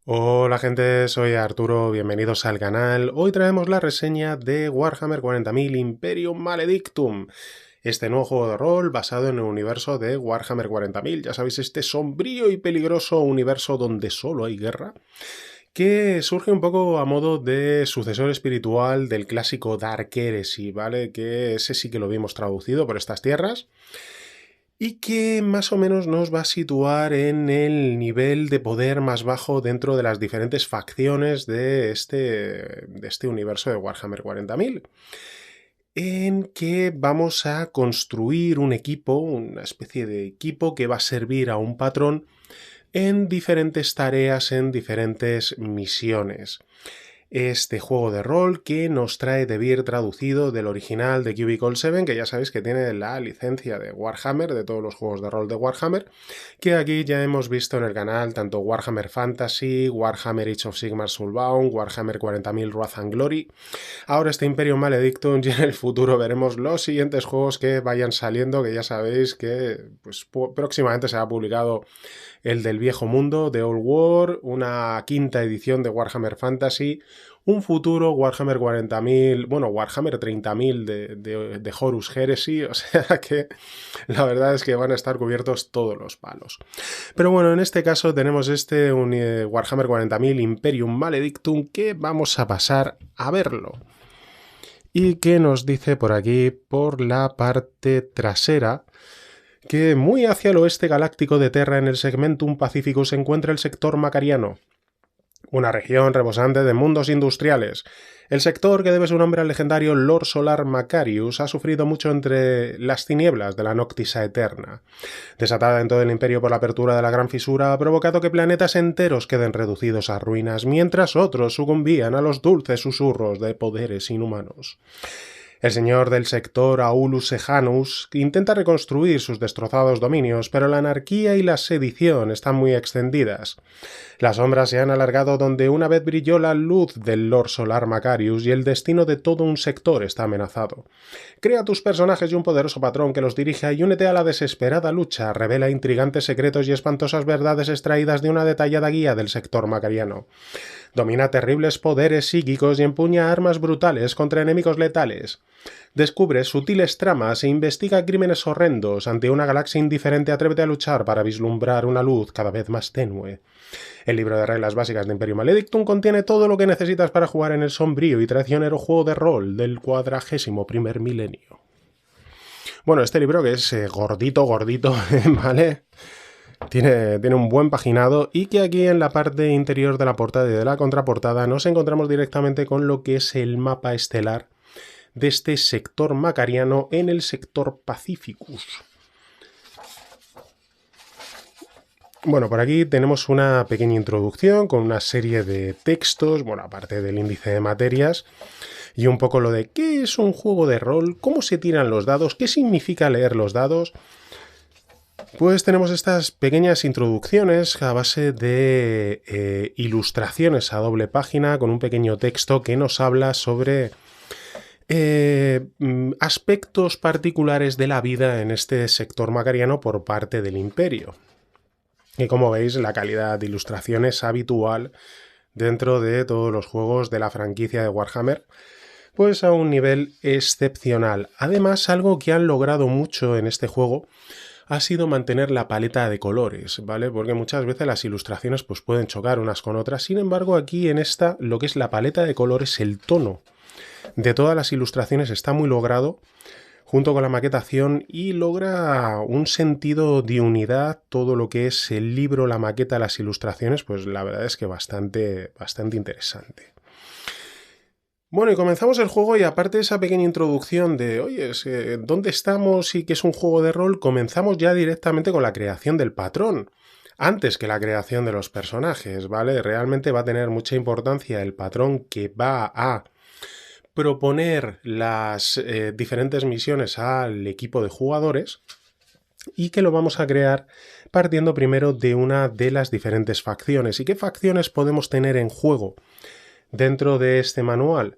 Hola gente, soy Arturo, bienvenidos al canal. Hoy traemos la reseña de Warhammer 40.000 Imperium Maledictum, este nuevo juego de rol basado en el universo de Warhammer 40.000. Ya sabéis, este sombrío y peligroso universo donde solo hay guerra, que surge un poco a modo de sucesor espiritual del clásico Dark Heresy, ¿vale? Que ese sí que lo vimos traducido por estas tierras y que más o menos nos va a situar en el nivel de poder más bajo dentro de las diferentes facciones de este universo de Warhammer 40.000, en que vamos a construir un equipo, una especie de equipo que va a servir a un patrón en diferentes tareas, en diferentes misiones. Este juego de rol que nos trae de Beer traducido del original de Cubicle 7, que ya sabéis que tiene la licencia de Warhammer, de todos los juegos de rol de Warhammer, que aquí ya hemos visto en el canal tanto Warhammer Fantasy, Warhammer Age of Sigmar Soulbound, Warhammer 40.000 Wrath and Glory, ahora este Imperium Maledictum, y en el futuro veremos los siguientes juegos que vayan saliendo, que ya sabéis que pues, próximamente será publicado el del Viejo Mundo, de Old War, una quinta edición de Warhammer Fantasy, un futuro Warhammer 40.000, bueno, Warhammer 30.000 de Horus Heresy, o sea que la verdad es que van a estar cubiertos todos los palos. Pero bueno, en este caso tenemos este Warhammer 40.000 Imperium Maledictum que vamos a pasar a verlo. Y que nos dice por aquí, por la parte trasera, que muy hacia el oeste galáctico de Terra en el segmentum Pacificus se encuentra el sector macariano, una región rebosante de mundos industriales. El sector, que debe su nombre al legendario Lord Solar Macarius, ha sufrido mucho entre las tinieblas de la Noctisa Eterna. Desatada en todo el imperio por la apertura de la Gran Fisura, ha provocado que planetas enteros queden reducidos a ruinas, mientras otros sucumbían a los dulces susurros de poderes inhumanos. El señor del sector Aulus Sejanus intenta reconstruir sus destrozados dominios, pero la anarquía y la sedición están muy extendidas. Las sombras se han alargado donde una vez brilló la luz del Lord Solar Macarius y el destino de todo un sector está amenazado. Crea tus personajes y un poderoso patrón que los dirija y únete a la desesperada lucha, revela intrigantes secretos y espantosas verdades extraídas de una detallada guía del sector macariano. Domina terribles poderes psíquicos y empuña armas brutales contra enemigos letales. Descubre sutiles tramas e investiga crímenes horrendos. Ante una galaxia indiferente, atrévete a luchar para vislumbrar una luz cada vez más tenue. El libro de reglas básicas de Imperium Maledictum contiene todo lo que necesitas para jugar en el sombrío y traicionero juego de rol del 41º milenio. Bueno, este libro que es gordito, ¿vale? Tiene un buen paginado y que aquí en la parte interior de la portada y de la contraportada nos encontramos directamente con lo que es el mapa estelar de este sector macariano en el sector Pacificus. Bueno, por aquí tenemos una pequeña introducción con una serie de textos, bueno, aparte del índice de materias, y un poco lo de qué es un juego de rol, cómo se tiran los dados, qué significa leer los dados. Pues tenemos estas pequeñas introducciones a base de ilustraciones a doble página con un pequeño texto que nos habla sobre aspectos particulares de la vida en este sector macariano por parte del Imperio. Y como veis, la calidad de ilustración es habitual dentro de todos los juegos de la franquicia de Warhammer, pues a un nivel excepcional. Además, algo que han logrado mucho en este juego ha sido mantener la paleta de colores, ¿vale? Porque muchas veces las ilustraciones pues, pueden chocar unas con otras. Sin embargo, aquí en esta, lo que es la paleta de colores, el tono de todas las ilustraciones está muy logrado, junto con la maquetación, y logra un sentido de unidad. Todo lo que es el libro, la maqueta, las ilustraciones, pues la verdad es que bastante interesante. Bueno, y comenzamos el juego y aparte de esa pequeña introducción de, oye, ¿dónde estamos y qué es un juego de rol? Comenzamos ya directamente con la creación del patrón, antes que la creación de los personajes, ¿vale? Realmente va a tener mucha importancia el patrón que va a proponer las diferentes misiones al equipo de jugadores y que lo vamos a crear partiendo primero de una de las diferentes facciones. ¿Y qué facciones podemos tener en juego dentro de este manual?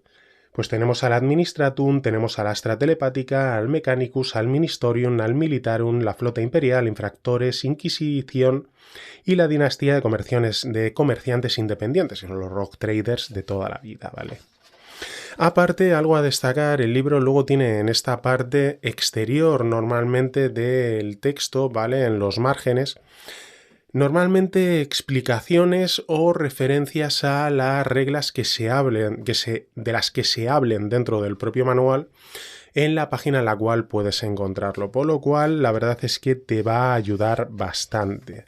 Pues tenemos al Administratum, tenemos al Astra Telepática, al Mechanicus, al Ministorium, al Militarum, la Flota Imperial, Infractores, Inquisición y la dinastía de comerciantes independientes, son los rock traders de toda la vida, ¿vale? Aparte, algo a destacar, el libro luego tiene en esta parte exterior normalmente del texto, ¿vale? En los márgenes, normalmente explicaciones o referencias a las reglas que se hablen, de las que se hablen dentro del propio manual en la página en la cual puedes encontrarlo, por lo cual la verdad es que te va a ayudar bastante.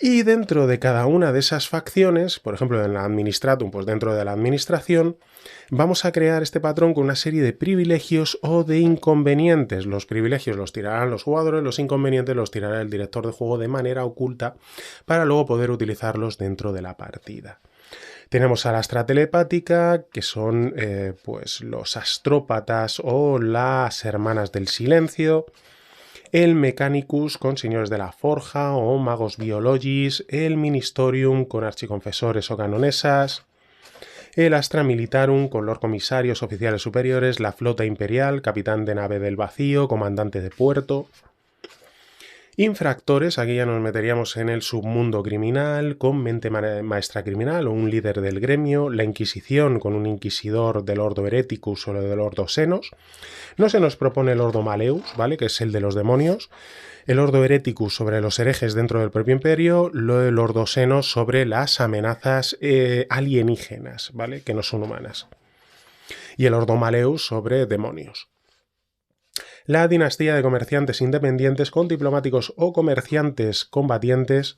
Y dentro de cada una de esas facciones, por ejemplo en la Administratum, pues dentro de la administración, vamos a crear este patrón con una serie de privilegios o de inconvenientes. Los privilegios los tirarán los jugadores, los inconvenientes los tirará el director de juego de manera oculta para luego poder utilizarlos dentro de la partida. Tenemos a la Astra Telepática, que son pues los astrópatas o las hermanas del silencio. El Mechanicus con señores de la forja o magos biologis, el Ministorium con archiconfesores o canonesas, el Astra Militarum con los comisarios oficiales superiores, la flota imperial, capitán de nave del vacío, comandante de puerto. Infractores, aquí ya nos meteríamos en el submundo criminal, con mente maestra criminal o un líder del gremio, la Inquisición con un inquisidor del Ordo Hereticus o del Ordo Senos. No se nos propone el Ordo Maleus, ¿vale? Que es el de los demonios. El Ordo Hereticus sobre los herejes dentro del propio imperio, el Ordo Senos sobre las amenazas alienígenas, ¿vale? Que no son humanas. Y el Ordo Maleus sobre demonios. La dinastía de comerciantes independientes con diplomáticos o comerciantes combatientes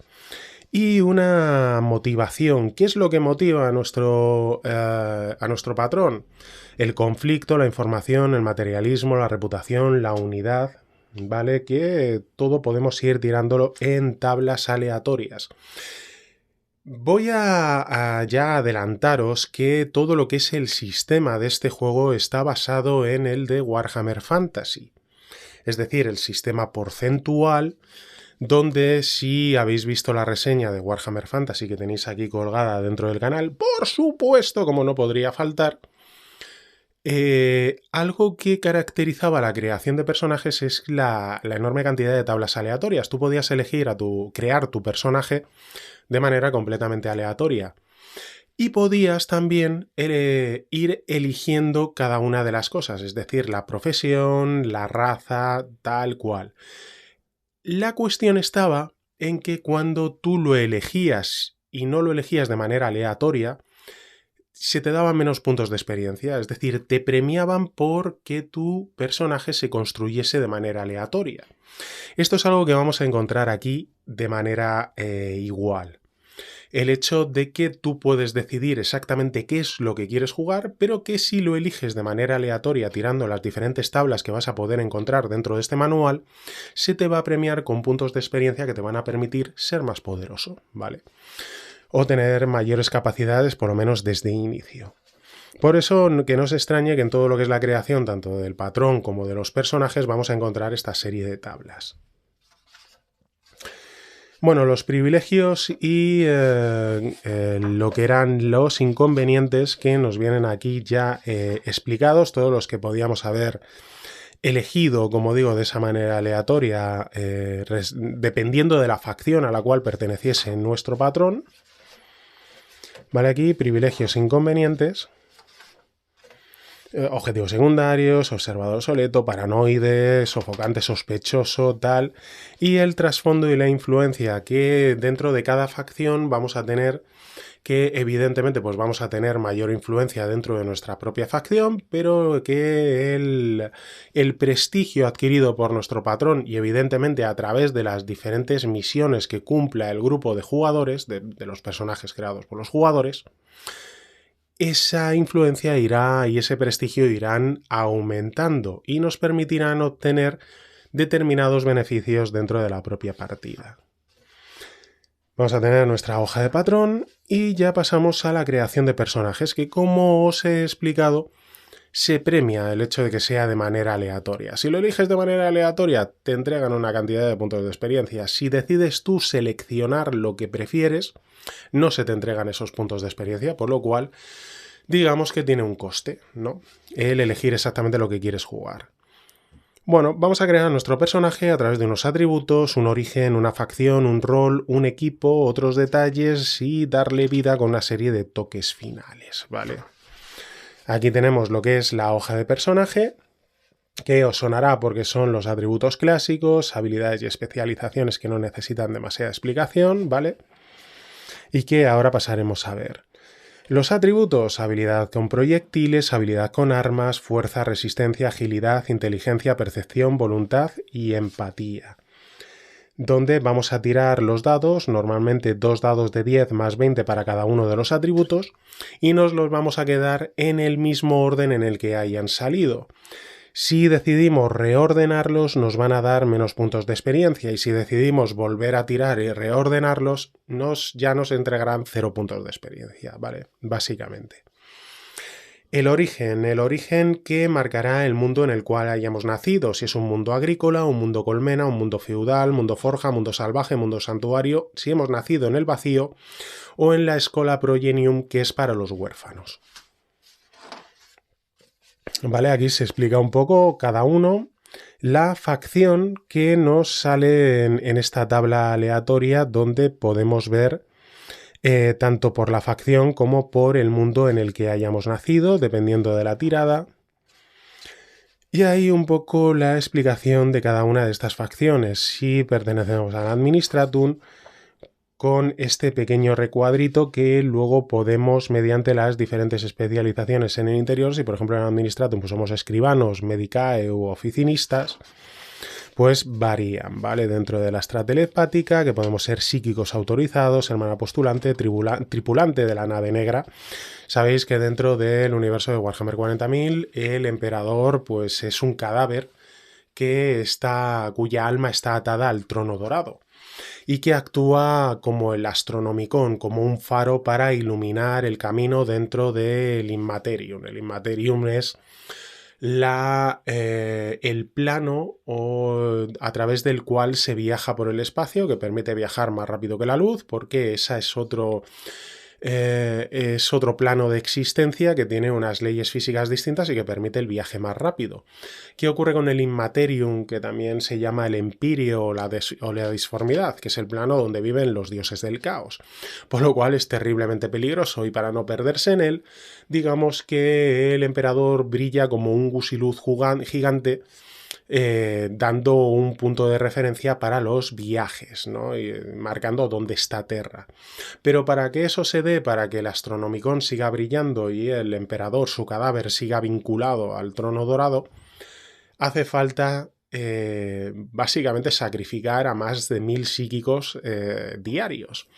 y una motivación. ¿Qué es lo que motiva a nuestro patrón? El conflicto, la información, el materialismo, la reputación, la unidad, ¿vale? Que todo podemos ir tirándolo en tablas aleatorias. Voy a ya adelantaros que todo lo que es el sistema de este juego está basado en el de Warhammer Fantasy. Es decir, el sistema porcentual, donde si habéis visto la reseña de Warhammer Fantasy que tenéis aquí colgada dentro del canal, por supuesto, como no podría faltar, algo que caracterizaba la creación de personajes es la enorme cantidad de tablas aleatorias. Tú podías elegir crear tu personaje de manera completamente aleatoria. Y podías también ir eligiendo cada una de las cosas, es decir, la profesión, la raza, tal cual. La cuestión estaba en que cuando tú lo elegías y no lo elegías de manera aleatoria, se te daban menos puntos de experiencia, es decir, te premiaban por que tu personaje se construyese de manera aleatoria. Esto es algo que vamos a encontrar aquí de manera igual. El hecho de que tú puedes decidir exactamente qué es lo que quieres jugar, pero que si lo eliges de manera aleatoria tirando las diferentes tablas que vas a poder encontrar dentro de este manual, se te va a premiar con puntos de experiencia que te van a permitir ser más poderoso, ¿vale? O tener mayores capacidades, por lo menos desde inicio. Por eso que no se extrañe que en todo lo que es la creación, tanto del patrón como de los personajes, vamos a encontrar esta serie de tablas. Bueno, los privilegios y lo que eran los inconvenientes que nos vienen aquí ya explicados, todos los que podíamos haber elegido, como digo, de esa manera aleatoria, dependiendo de la facción a la cual perteneciese nuestro patrón. Vale, aquí privilegios e inconvenientes. Objetivos secundarios, observador soleto, paranoide, sofocante, sospechoso, tal. Y el trasfondo y la influencia que dentro de cada facción vamos a tener, que evidentemente pues vamos a tener mayor influencia dentro de nuestra propia facción, pero que el prestigio adquirido por nuestro patrón y evidentemente a través de las diferentes misiones que cumpla el grupo de jugadores, de los personajes creados por los jugadores, esa influencia irá y ese prestigio irán aumentando y nos permitirán obtener determinados beneficios dentro de la propia partida. Vamos a tener nuestra hoja de patrón y ya pasamos a la creación de personajes que, como os he explicado, se premia el hecho de que sea de manera aleatoria. Si lo eliges de manera aleatoria, te entregan una cantidad de puntos de experiencia. Si decides tú seleccionar lo que prefieres, no se te entregan esos puntos de experiencia, por lo cual digamos que tiene un coste, ¿no? El elegir exactamente lo que quieres jugar. Bueno, vamos a crear nuestro personaje a través de unos atributos, un origen, una facción, un rol, un equipo, otros detalles y darle vida con una serie de toques finales, ¿vale? Aquí tenemos lo que es la hoja de personaje, que os sonará porque son los atributos clásicos, habilidades y especializaciones que no necesitan demasiada explicación, ¿vale? Y que ahora pasaremos a ver. Los atributos: habilidad con proyectiles, habilidad con armas, fuerza, resistencia, agilidad, inteligencia, percepción, voluntad y empatía. Donde vamos a tirar los dados, normalmente 2 dados de 10 más 20 para cada uno de los atributos, y nos los vamos a quedar en el mismo orden en el que hayan salido. Si decidimos reordenarlos, nos van a dar menos puntos de experiencia, y si decidimos volver a tirar y reordenarlos, ya nos entregarán 0 puntos de experiencia, ¿vale? Básicamente. El origen que marcará el mundo en el cual hayamos nacido, si es un mundo agrícola, un mundo colmena, un mundo feudal, mundo forja, mundo salvaje, mundo santuario, si hemos nacido en el vacío o en la Escola Progenium, que es para los huérfanos. Vale, aquí se explica un poco cada uno. La facción que nos sale en esta tabla aleatoria, donde podemos ver tanto por la facción como por el mundo en el que hayamos nacido, dependiendo de la tirada. Y ahí un poco la explicación de cada una de estas facciones. Si pertenecemos al Administratum, con este pequeño recuadrito que luego podemos, mediante las diferentes especializaciones en el interior, si por ejemplo en el Administratum pues somos escribanos, medicae u oficinistas, pues varían, ¿vale? Dentro de la estrata telepática, que podemos ser psíquicos autorizados, hermana postulante, tripulante de la nave negra. Sabéis que dentro del universo de Warhammer 40.000 el emperador pues es un cadáver cuya alma está atada al trono dorado y que actúa como el Astronomicon, como un faro para iluminar el camino dentro del Immaterium. El Immaterium es el plano a través del cual se viaja por el espacio, que permite viajar más rápido que la luz, porque esa es otro plano de existencia que tiene unas leyes físicas distintas y que permite el viaje más rápido. ¿Qué ocurre con el Immaterium, que también se llama el Empirio o la disformidad, que es el plano donde viven los dioses del caos? Por lo cual es terriblemente peligroso, y para no perderse en él, digamos que el emperador brilla como un gusiluz gigante, dando un punto de referencia para los viajes, ¿no? Y marcando dónde está Terra. Pero para que eso se dé, para que el Astronomicon siga brillando y el emperador, su cadáver, siga vinculado al trono dorado, hace falta básicamente sacrificar a más de 1000 psíquicos diarios.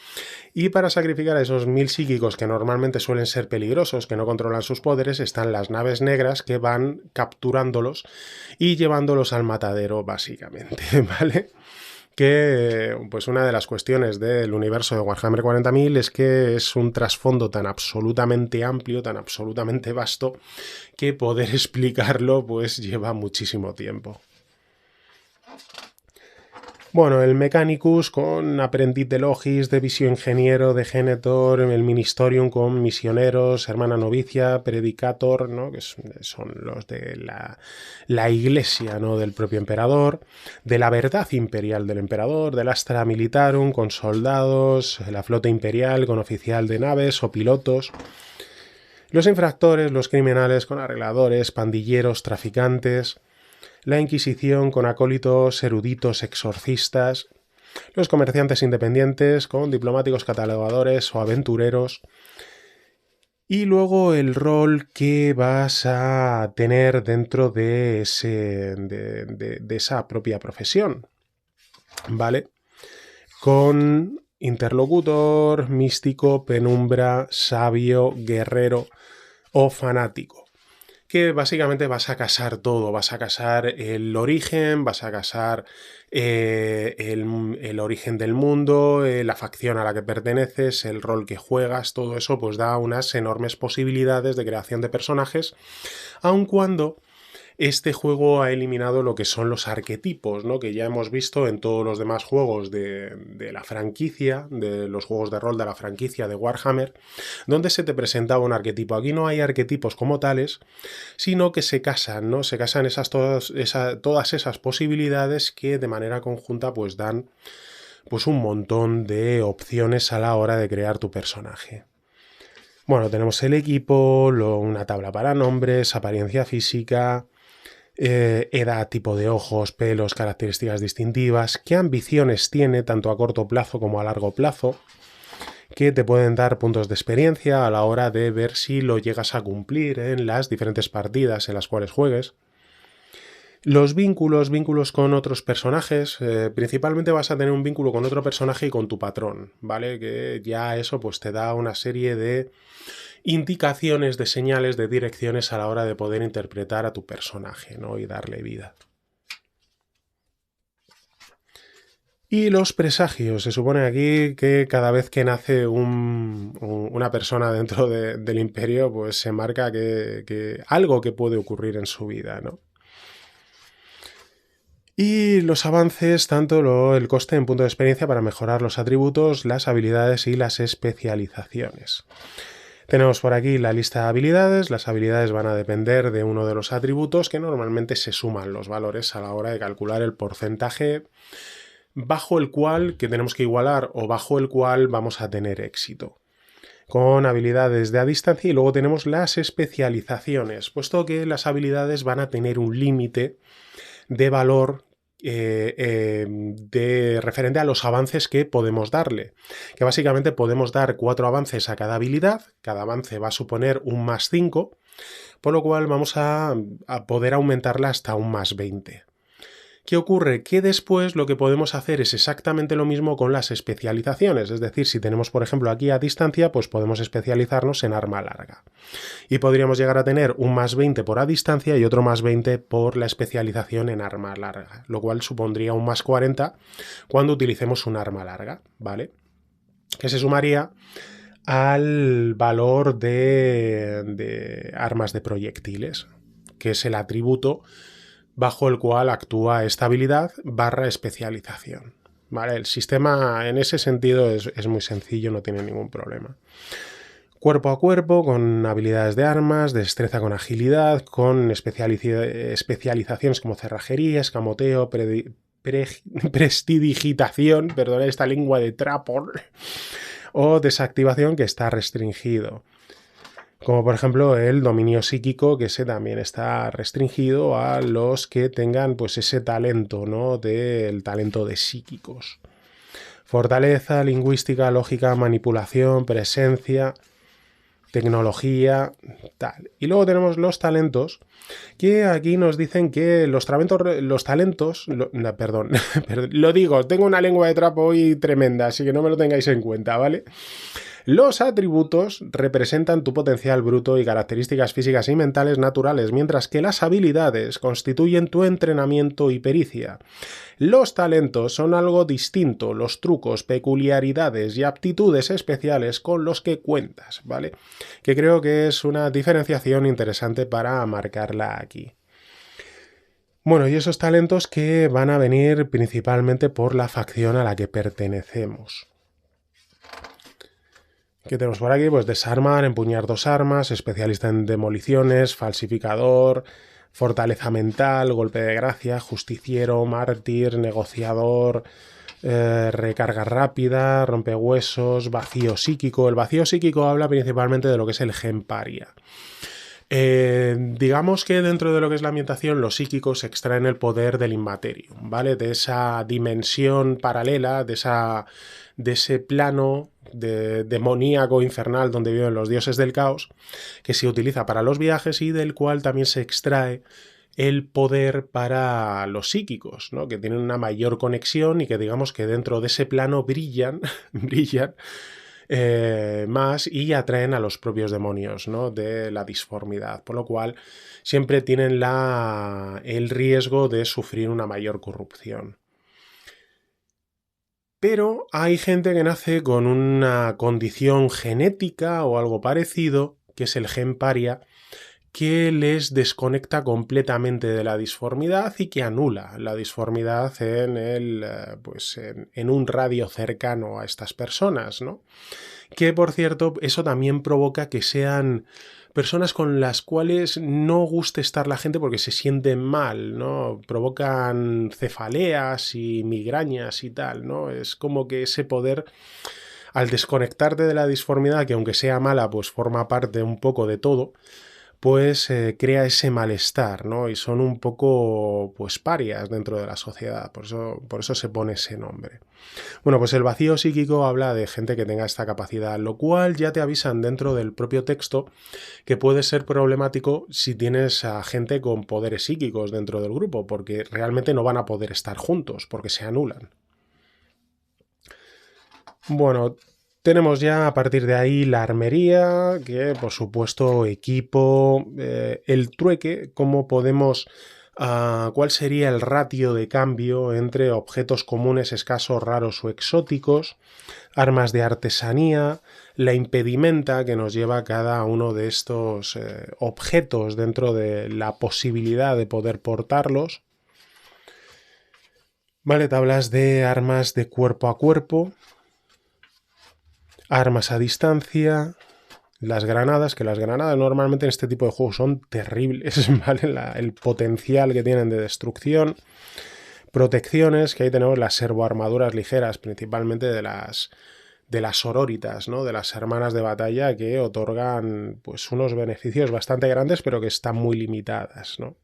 Y para sacrificar a esos 1000 psíquicos, que normalmente suelen ser peligrosos, que no controlan sus poderes, están las naves negras que van capturándolos y llevándolos al matadero, básicamente, ¿vale? Que pues una de las cuestiones del universo de Warhammer 40.000 es que es un trasfondo tan absolutamente amplio, tan absolutamente vasto, que poder explicarlo pues lleva muchísimo tiempo. Bueno, el Mechanicus con aprendiz de Logis, de Visio-ingeniero, de Genetor, el Ministorium con misioneros, hermana novicia, Predicator, ¿no? Que son los de la iglesia, ¿no? Del propio emperador, de la verdad imperial del emperador, del Astra Militarum con soldados, la flota imperial con oficial de naves o pilotos, los infractores, los criminales con arregladores, pandilleros, traficantes, la Inquisición con acólitos, eruditos, exorcistas, los comerciantes independientes con diplomáticos, catalogadores o aventureros, y luego el rol que vas a tener dentro de esa propia profesión, ¿vale? Con interlocutor, místico, penumbra, sabio, guerrero o fanático, que básicamente vas a casar todo, vas a casar el origen, vas a casar el origen del mundo, la facción a la que perteneces, el rol que juegas, todo eso pues da unas enormes posibilidades de creación de personajes, aun cuando Este juego ha eliminado lo que son los arquetipos, ¿no? Que ya hemos visto en todos los demás juegos de la franquicia, de los juegos de rol de la franquicia de Warhammer, donde se te presentaba un arquetipo. Aquí no hay arquetipos como tales, sino que se casan, ¿no? Se casan todas esas posibilidades que de manera conjunta pues dan pues un montón de opciones a la hora de crear tu personaje. Bueno, tenemos el equipo, una tabla para nombres, apariencia física, edad, tipo de ojos, pelos, características distintivas, qué ambiciones tiene tanto a corto plazo como a largo plazo, que te pueden dar puntos de experiencia a la hora de ver si lo llegas a cumplir en las diferentes partidas en las cuales juegues. Los vínculos con otros personajes, principalmente vas a tener un vínculo con otro personaje y con tu patrón, ¿vale? Que ya eso pues te da una serie de indicaciones, de señales, de direcciones a la hora de poder interpretar a tu personaje, ¿no? Y darle vida. Y los presagios. Se supone aquí que cada vez que nace una persona dentro del imperio, pues se marca que algo que puede ocurrir en su vida, ¿no? Y los avances, tanto el coste en punto de experiencia para mejorar los atributos, las habilidades y las especializaciones. Tenemos por aquí la lista de habilidades. Las habilidades van a depender de uno de los atributos que normalmente se suman los valores a la hora de calcular el porcentaje bajo el cual que tenemos que igualar o bajo el cual vamos a tener éxito. Con habilidades de a distancia y luego tenemos las especializaciones, puesto que las habilidades van a tener un límite de valor de referente a los avances que podemos darle, que básicamente podemos dar 4 avances a cada habilidad, cada avance va a suponer un más 5, por lo cual vamos a poder aumentarla hasta un más 20. ¿Qué ocurre? Que después lo que podemos hacer es exactamente lo mismo con las especializaciones, es decir, si tenemos por ejemplo aquí a distancia, pues podemos especializarnos en arma larga. Y podríamos llegar a tener un más 20 por a distancia y otro más 20 por la especialización en arma larga, lo cual supondría un más 40 cuando utilicemos un arma larga, ¿vale? Que se sumaría al valor de armas de proyectiles, que es el atributo bajo el cual actúa esta habilidad / especialización. ¿Vale? El sistema en ese sentido es muy sencillo, no tiene ningún problema. Cuerpo a cuerpo, con habilidades de armas, destreza con agilidad, con especializaciones como cerrajería, escamoteo, prestidigitación, perdón, esta lengua de trapo, o desactivación que está restringido. Como por ejemplo el dominio psíquico, que ese también está restringido a los que tengan pues ese talento, ¿no? Del talento de psíquicos. Fortaleza, lingüística, lógica, manipulación, presencia, tecnología, tal. Y luego tenemos los talentos, que aquí nos dicen que perdón, lo digo, tengo una lengua de trapo hoy tremenda, así que no me lo tengáis en cuenta, ¿vale? Los atributos representan tu potencial bruto y características físicas y mentales naturales, mientras que las habilidades constituyen tu entrenamiento y pericia. Los talentos son algo distinto, los trucos, peculiaridades y aptitudes especiales con los que cuentas, ¿vale? Que creo que es una diferenciación interesante para marcarla aquí. Bueno, y esos talentos que van a venir principalmente por la facción a la que pertenecemos. ¿Qué tenemos por aquí? Pues desarmar, empuñar 2 armas, especialista en demoliciones, falsificador, fortaleza mental, golpe de gracia, justiciero, mártir, negociador, recarga rápida, rompehuesos, vacío psíquico. El vacío psíquico habla principalmente de lo que es el gen paria. Digamos que dentro de lo que es la ambientación, los psíquicos extraen el poder del Immaterium, ¿vale? De esa dimensión paralela, de ese plano demoníaco infernal donde viven los dioses del caos, que se utiliza para los viajes y del cual también se extrae el poder para los psíquicos, ¿no? Que tienen una mayor conexión y que digamos que dentro de ese plano brillan, brillan más y atraen a los propios demonios, ¿no? De la disformidad, por lo cual siempre tienen el riesgo de sufrir una mayor corrupción. Pero hay gente que nace con una condición genética o algo parecido, que es el gen paria, que les desconecta completamente de la disformidad y que anula la disformidad en un radio cercano a estas personas, ¿no? Que, por cierto, eso también provoca que sean personas con las cuales no guste estar la gente porque se sienten mal, ¿no? Provocan cefaleas y migrañas y tal, ¿no? Es como que ese poder, al desconectarte de la disformidad, que aunque sea mala, pues forma parte un poco de todo, pues crea ese malestar, ¿no? Y son un poco, pues, parias dentro de la sociedad, por eso se pone ese nombre. Bueno, pues el vacío psíquico habla de gente que tenga esta capacidad, lo cual ya te avisan dentro del propio texto que puede ser problemático si tienes a gente con poderes psíquicos dentro del grupo, porque realmente no van a poder estar juntos, porque se anulan. Bueno, tenemos ya a partir de ahí la armería, que por supuesto equipo, el trueque, cómo podemos, cuál sería el ratio de cambio entre objetos comunes, escasos, raros o exóticos, armas de artesanía, la impedimenta que nos lleva a cada uno de estos objetos dentro de la posibilidad de poder portarlos. Vale, tablas de armas de cuerpo a cuerpo, armas a distancia, las granadas, que las granadas normalmente en este tipo de juegos son terribles, ¿vale? El potencial que tienen de destrucción. Protecciones, que ahí tenemos las servoarmaduras ligeras, principalmente de las sororitas, ¿no? De las hermanas de batalla, que otorgan pues unos beneficios bastante grandes, pero que están muy limitadas, ¿no?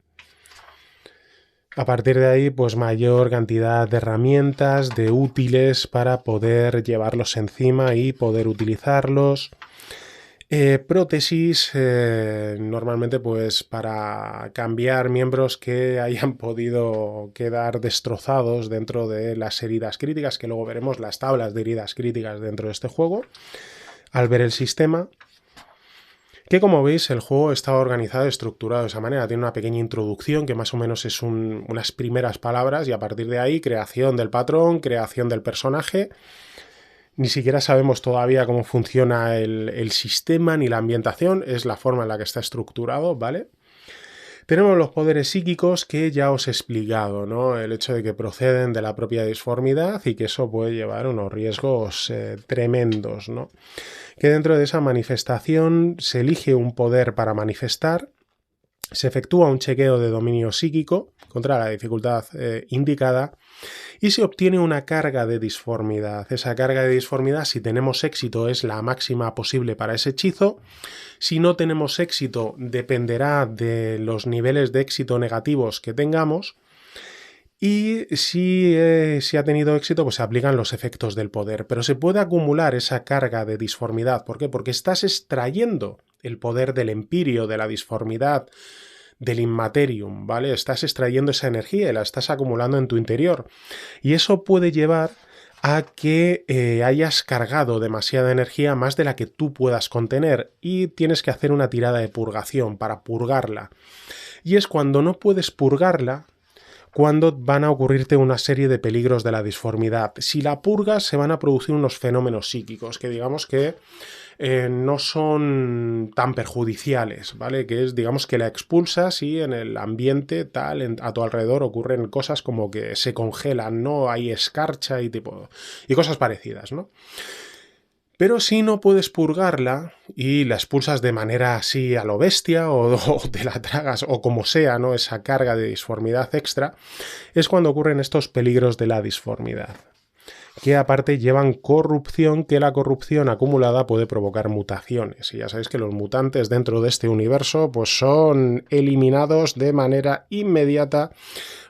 A partir de ahí, pues mayor cantidad de herramientas, de útiles para poder llevarlos encima y poder utilizarlos. Prótesis, normalmente pues para cambiar miembros que hayan podido quedar destrozados dentro de las heridas críticas, que luego veremos las tablas de heridas críticas dentro de este juego, al ver el sistema. Que como veis el juego está organizado y estructurado de esa manera, tiene una pequeña introducción que más o menos es unas primeras palabras y a partir de ahí creación del patrón, creación del personaje. Ni siquiera sabemos todavía cómo funciona el sistema ni la ambientación, es la forma en la que está estructurado, ¿vale? Tenemos los poderes psíquicos que ya os he explicado, ¿no? El hecho de que proceden de la propia disformidad y que eso puede llevar unos riesgos tremendos, ¿no? Que dentro de esa manifestación se elige un poder para manifestar, se efectúa un chequeo de dominio psíquico contra la dificultad indicada y se obtiene una carga de disformidad. Esa carga de disformidad, si tenemos éxito, es la máxima posible para ese hechizo. Si no tenemos éxito, dependerá de los niveles de éxito negativos que tengamos. Y si ha tenido éxito, pues se aplican los efectos del poder. Pero se puede acumular esa carga de disformidad. ¿Por qué? Porque estás extrayendo el poder del empirio, de la disformidad, del Immaterium, ¿vale? Estás extrayendo esa energía y la estás acumulando en tu interior. Y eso puede llevar a que hayas cargado demasiada energía, más de la que tú puedas contener, y tienes que hacer una tirada de purgación para purgarla. Y es cuando no puedes purgarla cuando van a ocurrirte una serie de peligros de la disformidad. Si la purgas, se van a producir unos fenómenos psíquicos que digamos que no son tan perjudiciales, ¿vale? Que es, digamos, que la expulsas y en el ambiente tal, a tu alrededor ocurren cosas como que se congelan, ¿no? Hay escarcha y cosas parecidas, ¿no? Pero si no puedes purgarla y la expulsas de manera así a lo bestia o te la tragas o como sea, ¿no? Esa carga de disformidad extra, es cuando ocurren estos peligros de la disformidad, que aparte llevan corrupción, que la corrupción acumulada puede provocar mutaciones. Y ya sabéis que los mutantes dentro de este universo pues son eliminados de manera inmediata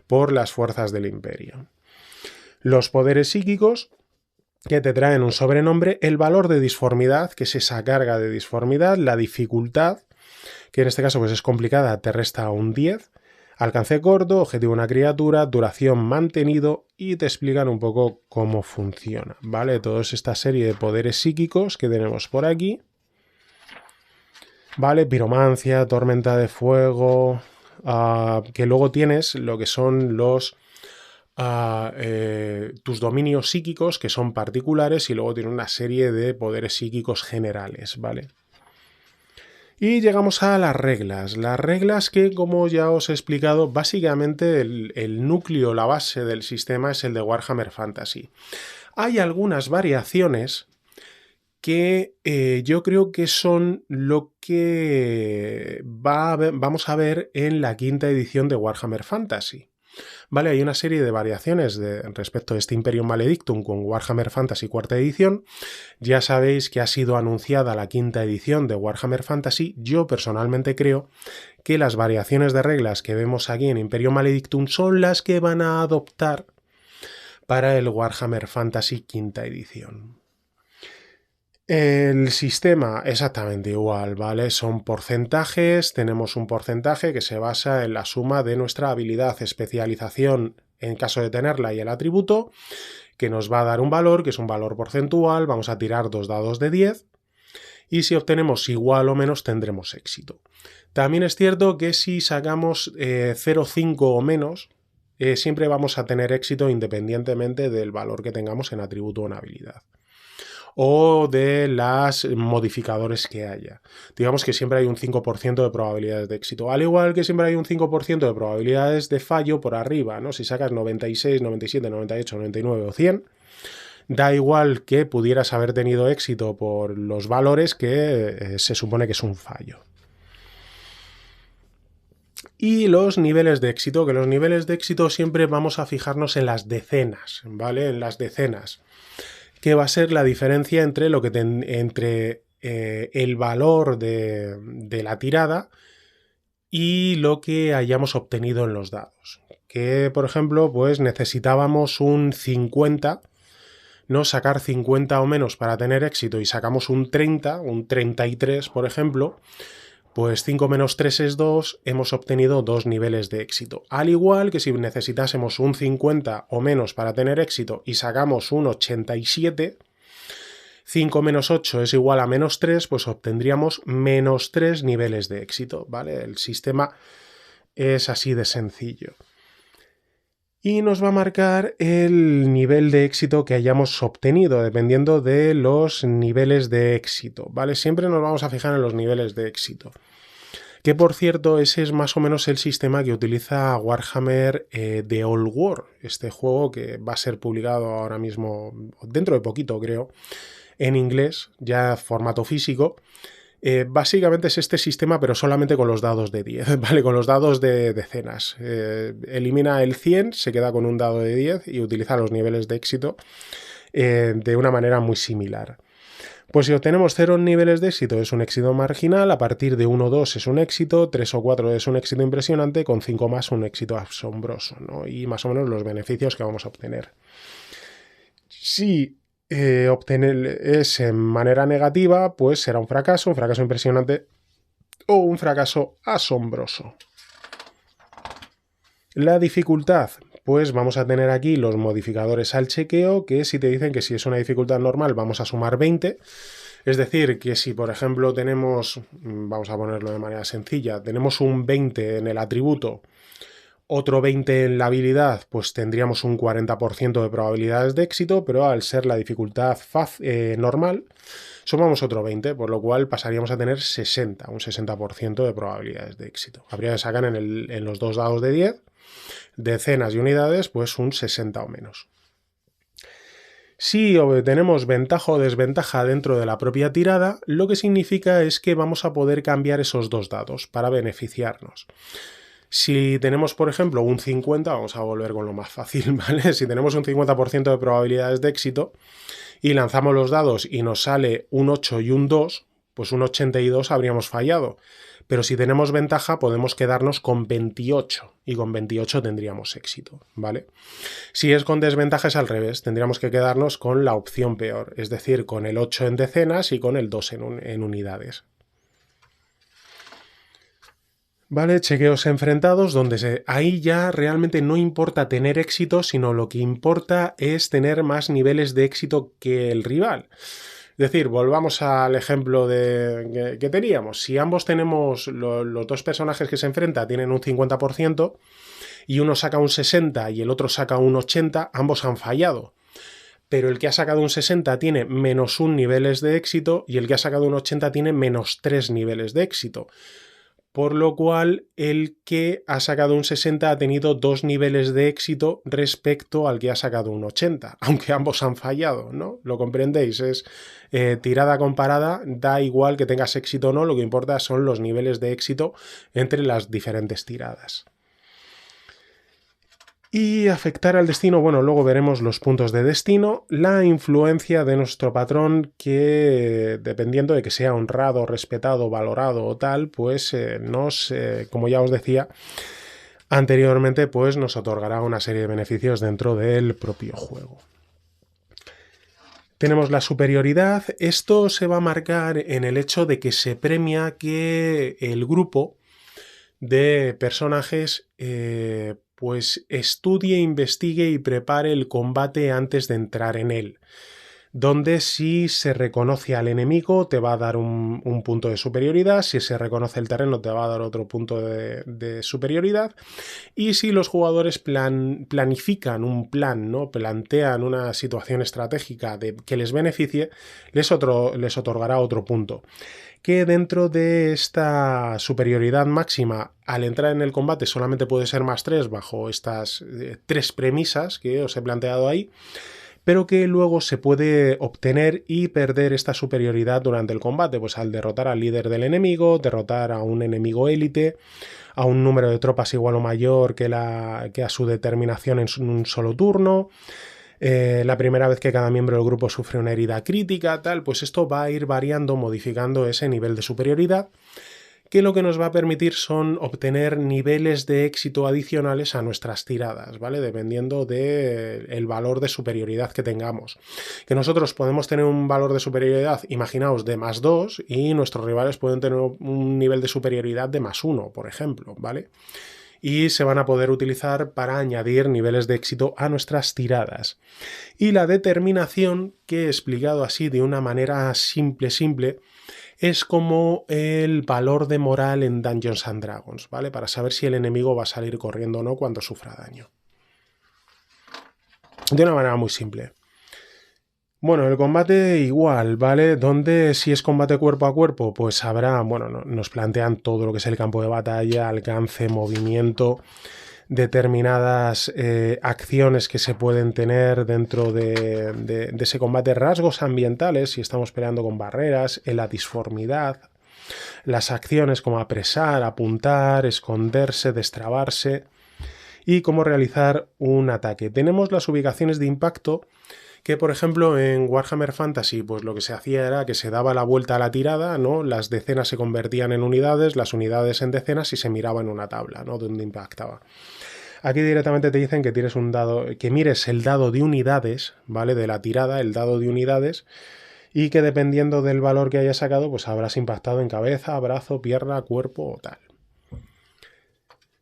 por las fuerzas del Imperio. Los poderes psíquicos, que te traen un sobrenombre, el valor de disformidad, que es esa carga de disformidad, la dificultad, que en este caso pues es complicada, te resta un 10, alcance corto, objetivo una criatura, duración mantenido, y te explican un poco cómo funciona, ¿vale? Toda esta serie de poderes psíquicos que tenemos por aquí, ¿vale? Piromancia, tormenta de fuego, que luego tienes lo que son los tus dominios psíquicos, que son particulares, y luego tiene una serie de poderes psíquicos generales, ¿vale? Y llegamos a las reglas. Las reglas que, como ya os he explicado, básicamente el núcleo, la base del sistema es el de Warhammer Fantasy. Hay algunas variaciones que yo creo que son lo que vamos a ver en la quinta edición de Warhammer Fantasy. Vale, hay una serie de variaciones respecto a este Imperium Maledictum con Warhammer Fantasy cuarta edición. Ya sabéis que ha sido anunciada la quinta edición de Warhammer Fantasy. Yo personalmente creo que las variaciones de reglas que vemos aquí en Imperium Maledictum son las que van a adoptar para el Warhammer Fantasy quinta edición. El sistema exactamente igual, ¿vale? Son porcentajes, tenemos un porcentaje que se basa en la suma de nuestra habilidad, especialización en caso de tenerla y el atributo, que nos va a dar un valor, que es un valor porcentual, vamos a tirar 2 dados de 10 y si obtenemos igual o menos tendremos éxito. También es cierto que si sacamos 0,5 o menos, siempre vamos a tener éxito independientemente del valor que tengamos en atributo o en habilidad, o de las modificadores que haya. Digamos que siempre hay un 5% de probabilidades de éxito, al igual que siempre hay un 5% de probabilidades de fallo por arriba, ¿no? Si sacas 96, 97, 98, 99 o 100, da igual que pudieras haber tenido éxito por los valores que se supone que es un fallo. Y los niveles de éxito, que los niveles de éxito siempre vamos a fijarnos en las decenas, ¿vale? En las decenas. Que va a ser la diferencia entre lo que entre el valor de la tirada y lo que hayamos obtenido en los dados. Que, por ejemplo, pues necesitábamos un 50, ¿no? Sacar 50 o menos para tener éxito y sacamos un 30, un 33, por ejemplo, pues 5 menos 3 es 2, hemos obtenido 2 niveles de éxito. Al igual que si necesitásemos un 50 o menos para tener éxito y sacamos un 87, 5 menos 8 es igual a menos 3, pues obtendríamos menos 3 niveles de éxito, ¿vale? El sistema es así de sencillo. Y nos va a marcar el nivel de éxito que hayamos obtenido, dependiendo de los niveles de éxito, ¿vale? Siempre nos vamos a fijar en los niveles de éxito. Que, por cierto, ese es más o menos el sistema que utiliza Warhammer The Old War, este juego que va a ser publicado ahora mismo, dentro de poquito creo, en inglés, ya formato físico. Básicamente es este sistema, pero solamente con los dados de 10, ¿vale? Con los dados de decenas. Elimina el 100, se queda con un dado de 10 y utiliza los niveles de éxito de una manera muy similar. Pues si obtenemos 0 niveles de éxito es un éxito marginal, a partir de 1 o 2 es un éxito, 3 o 4 es un éxito impresionante, con 5 más un éxito asombroso, ¿no? Y más o menos los beneficios que vamos a obtener. Si obtener es en manera negativa, pues será un fracaso impresionante o un fracaso asombroso. La dificultad, pues vamos a tener aquí los modificadores al chequeo, que si te dicen que si es una dificultad normal vamos a sumar 20, es decir, que si por ejemplo tenemos, vamos a ponerlo de manera sencilla, tenemos un 20 en el atributo, otro 20 en la habilidad, pues tendríamos un 40% de probabilidades de éxito, pero al ser la dificultad normal, sumamos otro 20, por lo cual pasaríamos a tener 60, un 60% de probabilidades de éxito. Habría que sacar en los dos dados de 10, decenas y unidades, pues un 60 o menos. Si obtenemos ventaja o desventaja dentro de la propia tirada, lo que significa es que vamos a poder cambiar esos dos dados para beneficiarnos. Si tenemos, por ejemplo, un 50, vamos a volver con lo más fácil, ¿vale? Si tenemos un 50% de probabilidades de éxito y lanzamos los dados y nos sale un 8 y un 2, pues un 82 habríamos fallado. Pero si tenemos ventaja podemos quedarnos con 28 y con 28 tendríamos éxito, ¿vale? Si es con desventaja es al revés, tendríamos que quedarnos con la opción peor, es decir, con el 8 en decenas y con el 2 en unidades. ¿Vale? Chequeos enfrentados, donde ahí ya realmente no importa tener éxito, sino lo que importa es tener más niveles de éxito que el rival. Es decir, volvamos al ejemplo que teníamos. Si ambos tenemos, los dos personajes que se enfrentan tienen un 50% y uno saca un 60 y el otro saca un 80, ambos han fallado. pero el que ha sacado un 60 tiene -1 niveles de éxito y el que ha sacado un 80 tiene -3 niveles de éxito. Por lo cual, el que ha sacado un 60 ha tenido 2 niveles de éxito respecto al que ha sacado un 80, aunque ambos han fallado, ¿no? ¿Lo comprendéis? Es tirada comparada, da igual que tengas éxito o no, lo que importa son los niveles de éxito entre las diferentes tiradas. Y afectar al destino, bueno, luego veremos los puntos de destino, la influencia de nuestro patrón que, dependiendo de que sea honrado, respetado, valorado o tal, pues como ya os decía anteriormente, pues nos otorgará una serie de beneficios dentro del propio juego. Tenemos la superioridad. Esto se va a marcar en el hecho de que se premia que el grupo de personajes pues estudie, investigue y prepare el combate antes de entrar en él. Donde si se reconoce al enemigo te va a dar un punto de superioridad, si se reconoce el terreno te va a dar otro punto de superioridad, y si los jugadores planifican un plan, ¿no? Plantean una situación estratégica que les beneficie, les otorgará otro punto. Que dentro de esta superioridad máxima, al entrar en el combate solamente puede ser +3 bajo estas 3 premisas que os he planteado ahí, pero que luego se puede obtener y perder esta superioridad durante el combate, pues al derrotar al líder del enemigo, derrotar a un enemigo élite, a un número de tropas igual o mayor que a su determinación en un solo turno. La primera vez que cada miembro del grupo sufre una herida crítica, tal, pues esto va a ir variando, modificando ese nivel de superioridad, que lo que nos va a permitir son obtener niveles de éxito adicionales a nuestras tiradas, ¿vale? Dependiendo del valor de superioridad que tengamos. Que nosotros podemos tener un valor de superioridad, imaginaos, de +2 y nuestros rivales pueden tener un nivel de superioridad de +1, por ejemplo, ¿vale? Y se van a poder utilizar para añadir niveles de éxito a nuestras tiradas. Y la determinación, que he explicado así de una manera simple, es como el valor de moral en Dungeons and Dragons, ¿vale? Para saber si el enemigo va a salir corriendo o no cuando sufra daño. De una manera muy simple. Bueno, el combate igual, ¿vale? Donde si es combate cuerpo a cuerpo, pues habrá, bueno, nos plantean todo lo que es el campo de batalla, alcance, movimiento, determinadas acciones que se pueden tener dentro de ese combate, rasgos ambientales, si estamos peleando con barreras, en la disformidad, las acciones como apresar, apuntar, esconderse, destrabarse y cómo realizar un ataque. Tenemos las ubicaciones de impacto, que por ejemplo en Warhammer Fantasy pues lo que se hacía era que se daba la vuelta a la tirada, ¿no? Las decenas se convertían en unidades, las unidades en decenas y se miraba en una tabla, ¿no? Donde impactaba. Aquí directamente te dicen que tires un dado, que mires el dado de unidades, ¿vale? De la tirada, el dado de unidades, y que dependiendo del valor que hayas sacado, pues habrás impactado en cabeza, brazo, pierna, cuerpo o tal.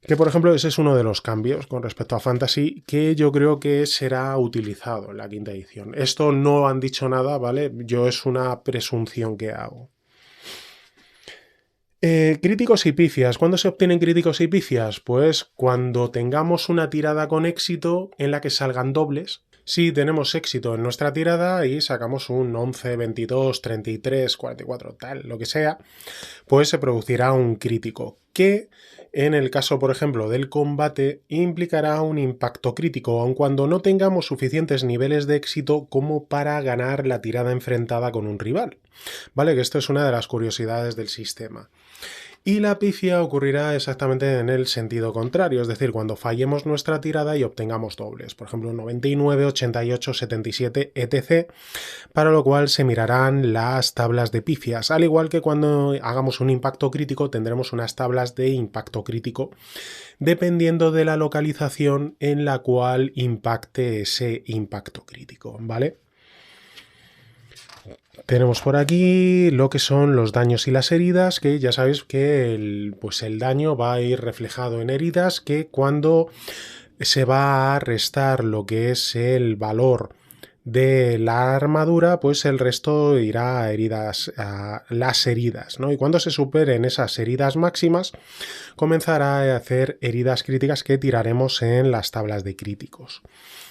Que por ejemplo ese es uno de los cambios con respecto a Fantasy que yo creo que será utilizado en la quinta edición. Esto no han dicho nada, ¿vale? Yo es una presunción que hago. Críticos y pifias. ¿Cuándo se obtienen críticos y pifias? Pues cuando tengamos una tirada con éxito en la que salgan dobles. Si tenemos éxito en nuestra tirada y sacamos un 11, 22, 33, 44, tal, lo que sea, pues se producirá un crítico que en el caso, por ejemplo, del combate implicará un impacto crítico, aun cuando no tengamos suficientes niveles de éxito como para ganar la tirada enfrentada con un rival. ¿Vale? Que esto es una de las curiosidades del sistema. Y la pifia ocurrirá exactamente en el sentido contrario, es decir, cuando fallemos nuestra tirada y obtengamos dobles, por ejemplo 99, 88, 77, etc., para lo cual se mirarán las tablas de pifias, al igual que cuando hagamos un impacto crítico tendremos unas tablas de impacto crítico, dependiendo de la localización en la cual impacte ese impacto crítico, ¿vale? Tenemos por aquí lo que son los daños y las heridas, que ya sabéis que el daño va a ir reflejado en heridas, que cuando se va a restar lo que es el valor de la armadura, pues el resto irá a heridas, a las heridas, ¿no? Y cuando se superen esas heridas máximas, comenzará a hacer heridas críticas que tiraremos en las tablas de críticos.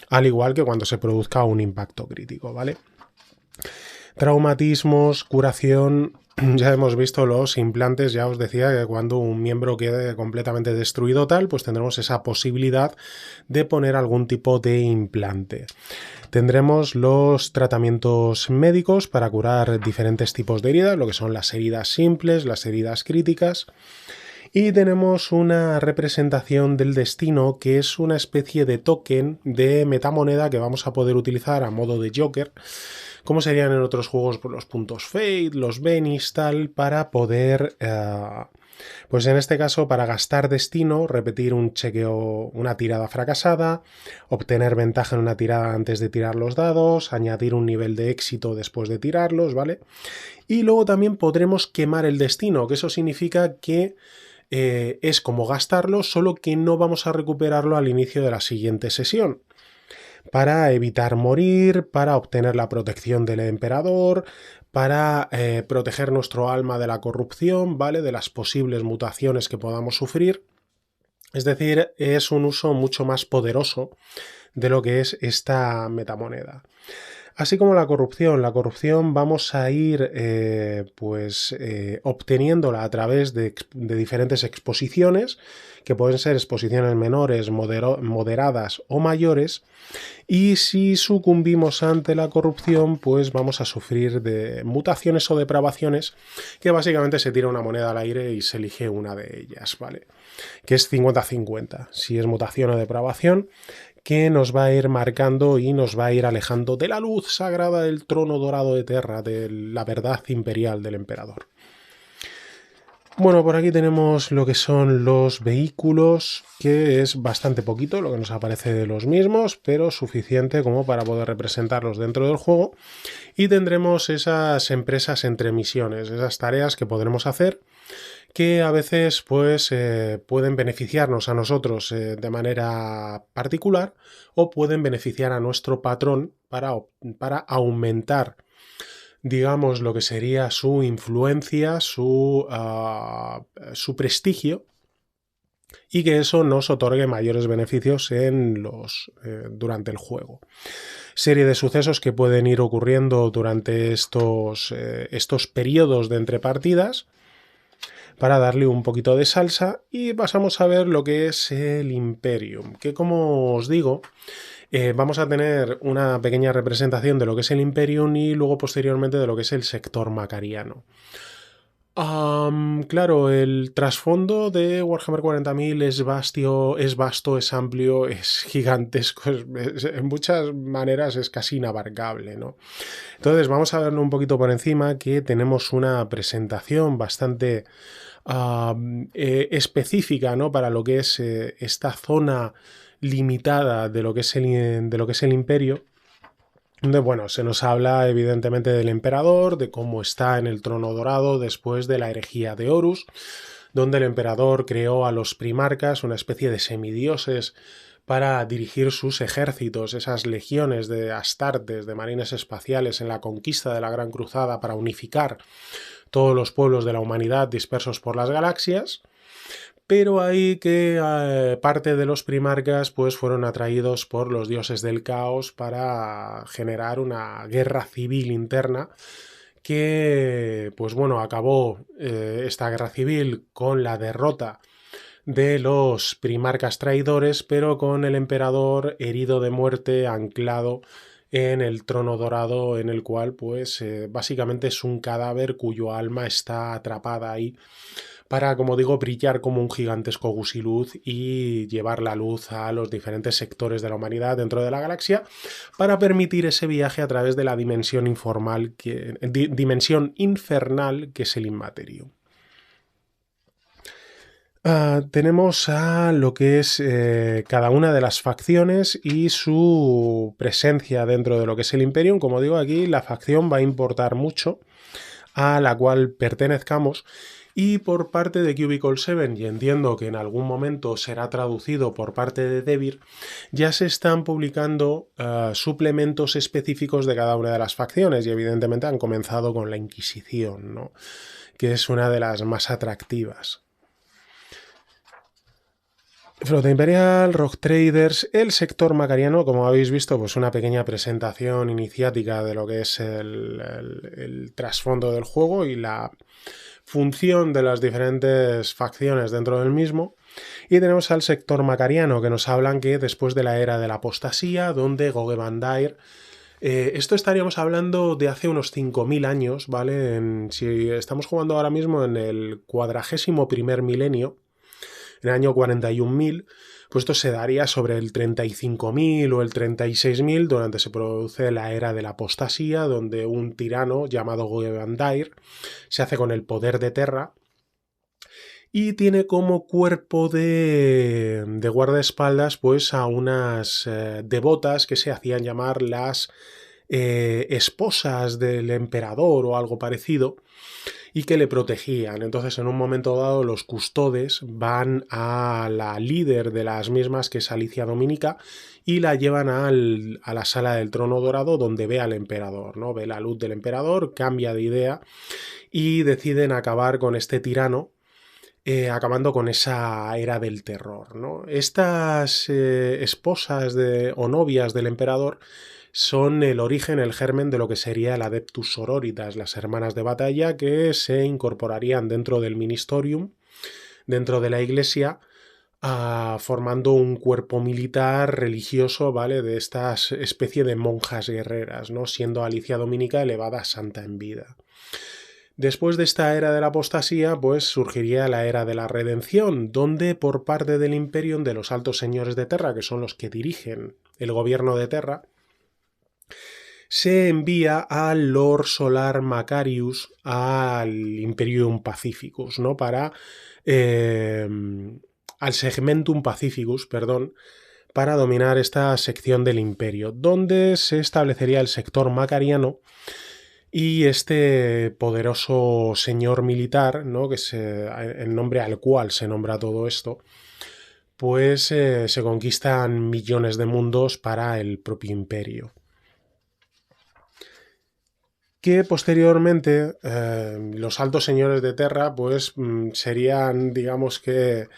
al igual que cuando se produzca un impacto crítico, ¿vale? Traumatismos, curación. Ya hemos visto los implantes, ya os decía que cuando un miembro quede completamente destruido tal, pues tendremos esa posibilidad de poner algún tipo de implante. Tendremos los tratamientos médicos para curar diferentes tipos de heridas, lo que son las heridas simples, las heridas críticas. Y tenemos una representación del destino que es una especie de token de metamoneda que vamos a poder utilizar a modo de Joker, como serían en otros juegos los puntos Fate, los Bennies, tal, para poder, pues en este caso, para gastar destino, repetir un chequeo, una tirada fracasada, obtener ventaja en una tirada antes de tirar los dados, añadir un nivel de éxito después de tirarlos, ¿vale? Y luego también podremos quemar el destino, que eso significa que es como gastarlo, solo que no vamos a recuperarlo al inicio de la siguiente sesión. Para evitar morir, para obtener la protección del emperador, para proteger nuestro alma de la corrupción, ¿vale? De las posibles mutaciones que podamos sufrir. Es decir, es un uso mucho más poderoso de lo que es esta metamoneda. Así como la corrupción vamos a ir obteniéndola a través de diferentes exposiciones, que pueden ser exposiciones menores, moderadas o mayores, y si sucumbimos ante la corrupción, pues vamos a sufrir de mutaciones o depravaciones, que básicamente se tira una moneda al aire y se elige una de ellas, ¿vale? Que es 50-50, si es mutación o depravación, que nos va a ir marcando y nos va a ir alejando de la luz sagrada del trono dorado de Terra, de la verdad imperial del emperador. Bueno, por aquí tenemos lo que son los vehículos, que es bastante poquito lo que nos aparece de los mismos, pero suficiente como para poder representarlos dentro del juego. Y tendremos esas empresas entre misiones, esas tareas que podremos hacer, que a veces pues pueden beneficiarnos a nosotros de manera particular o pueden beneficiar a nuestro patrón para aumentar, digamos, lo que sería su influencia, su prestigio, y que eso nos otorgue mayores beneficios durante el juego. Serie de sucesos que pueden ir ocurriendo durante estos periodos de entre partidas, para darle un poquito de salsa, y pasamos a ver lo que es el Imperium, que como os digo, vamos a tener una pequeña representación de lo que es el Imperium y luego posteriormente de lo que es el sector macariano. Claro, el trasfondo de Warhammer 40.000 es vasto, es amplio, es gigantesco, en muchas maneras es casi inabarcable, ¿no? Entonces vamos a verlo un poquito por encima, que tenemos una presentación bastante específica, ¿no? Para lo que es esta zona limitada de lo que es el imperio, donde, bueno, se nos habla evidentemente del emperador, de cómo está en el trono dorado después de la herejía de Horus, donde el emperador creó a los primarcas, una especie de semidioses, para dirigir sus ejércitos, esas legiones de astartes, de marines espaciales, en la conquista de la Gran Cruzada para unificar todos los pueblos de la humanidad dispersos por las galaxias. Pero ahí que parte de los primarcas pues fueron atraídos por los dioses del caos para generar una guerra civil interna que, pues bueno, acabó esta guerra civil con la derrota de los primarcas traidores, pero con el emperador herido de muerte, anclado en el trono dorado, en el cual pues básicamente es un cadáver cuyo alma está atrapada ahí para, como digo, brillar como un gigantesco gusiluz y llevar la luz a los diferentes sectores de la humanidad dentro de la galaxia, para permitir ese viaje a través de la dimensión dimensión infernal que es el Inmaterium. Tenemos a lo que es cada una de las facciones y su presencia dentro de lo que es el Imperium. Como digo, aquí la facción va a importar mucho a la cual pertenezcamos. Y por parte de Cubicle 7, y entiendo que en algún momento será traducido por parte de Devir, ya se están publicando suplementos específicos de cada una de las facciones, y evidentemente han comenzado con la Inquisición, ¿no? Que es una de las más atractivas. Flota Imperial, Rogue Traders, el sector macariano, como habéis visto, pues una pequeña presentación iniciática de lo que es el trasfondo del juego y la función de las diferentes facciones dentro del mismo. Y tenemos al sector macariano, que nos hablan que después de la era de la apostasía, donde Goge Bandair, esto estaríamos hablando de hace unos 5.000 años, ¿vale? Si estamos jugando ahora mismo en el 41.º milenio, en el año 41.000, pues esto se daría sobre el 35.000 o el 36.000, donde se produce la era de la apostasía, donde un tirano llamado Goge Bandair se hace con el poder de Terra y tiene como cuerpo de guardaespaldas pues a unas devotas que se hacían llamar las esposas del emperador o algo parecido, y que le protegían. Entonces, en un momento dado, los custodes van a la líder de las mismas, que es Alicia Dominica, y la llevan a la sala del trono dorado, donde ve al emperador, ¿no? Ve la luz del emperador, cambia de idea y deciden acabar con este tirano, acabando con esa era del terror, ¿no? Estas esposas o novias del emperador son el origen, el germen de lo que sería el Adeptus Sororitas, las hermanas de batalla, que se incorporarían dentro del Ministerium, dentro de la iglesia, formando un cuerpo militar religioso, ¿vale? De esta especie de monjas guerreras, ¿no? Siendo Alicia Dominica elevada a santa en vida. Después de esta era de la apostasía, pues surgiría la era de la redención, donde por parte del Imperium, de los altos señores de Terra, que son los que dirigen el gobierno de Terra, se envía al Lord Solar Macarius al Imperium Pacificus, ¿no? Al Segmentum Pacificus, perdón, para dominar esta sección del imperio, donde se establecería el sector macariano. Y este poderoso señor militar, ¿no? Que es el nombre al cual se nombra todo esto, pues se conquistan millones de mundos para el propio imperio. Que posteriormente los altos señores de Terra pues serían, digamos que,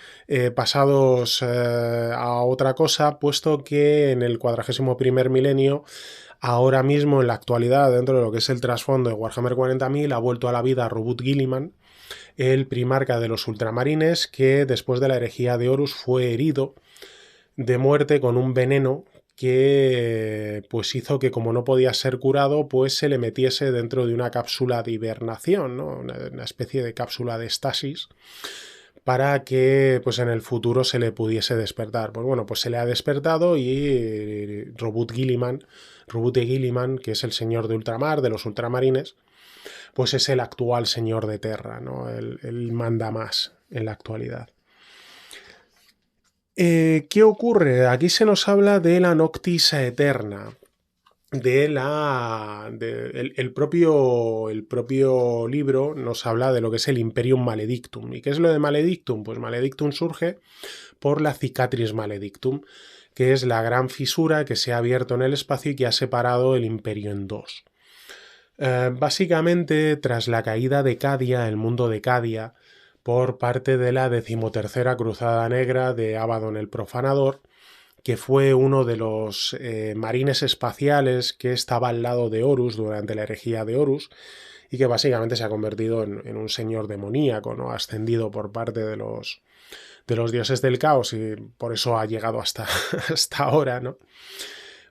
pasados a otra cosa, puesto que en el 41.º milenio, ahora mismo en la actualidad, dentro de lo que es el trasfondo de Warhammer 40.000, ha vuelto a la vida Robert Guilliman, el primarca de los ultramarines, que después de la herejía de Horus fue herido de muerte con un veneno que pues hizo que, como no podía ser curado, pues se le metiese dentro de una cápsula de hibernación, ¿no? Una especie de cápsula de estasis, para que pues en el futuro se le pudiese despertar. Pues bueno, pues se le ha despertado y Robert Guilliman, que es el señor de ultramar, de los ultramarines, pues es el actual señor de Terra, ¿no? Él manda más en la actualidad. ¿Qué ocurre? Aquí se nos habla de la Noctis Eterna, el propio libro nos habla de lo que es el Imperium Maledictum. ¿Y qué es lo de Maledictum? Pues Maledictum surge por la Cicatris Maledictum, que es la gran fisura que se ha abierto en el espacio y que ha separado el imperio en dos. Básicamente, tras la caída de Cadia, el mundo de Cadia, por parte de la 13ª Cruzada Negra de Abaddon el Profanador, que fue uno de los marines espaciales que estaba al lado de Horus durante la herejía de Horus, y que básicamente se ha convertido en un señor demoníaco, ¿no? Ascendido por parte de los dioses del caos, y por eso ha llegado hasta ahora, ¿no?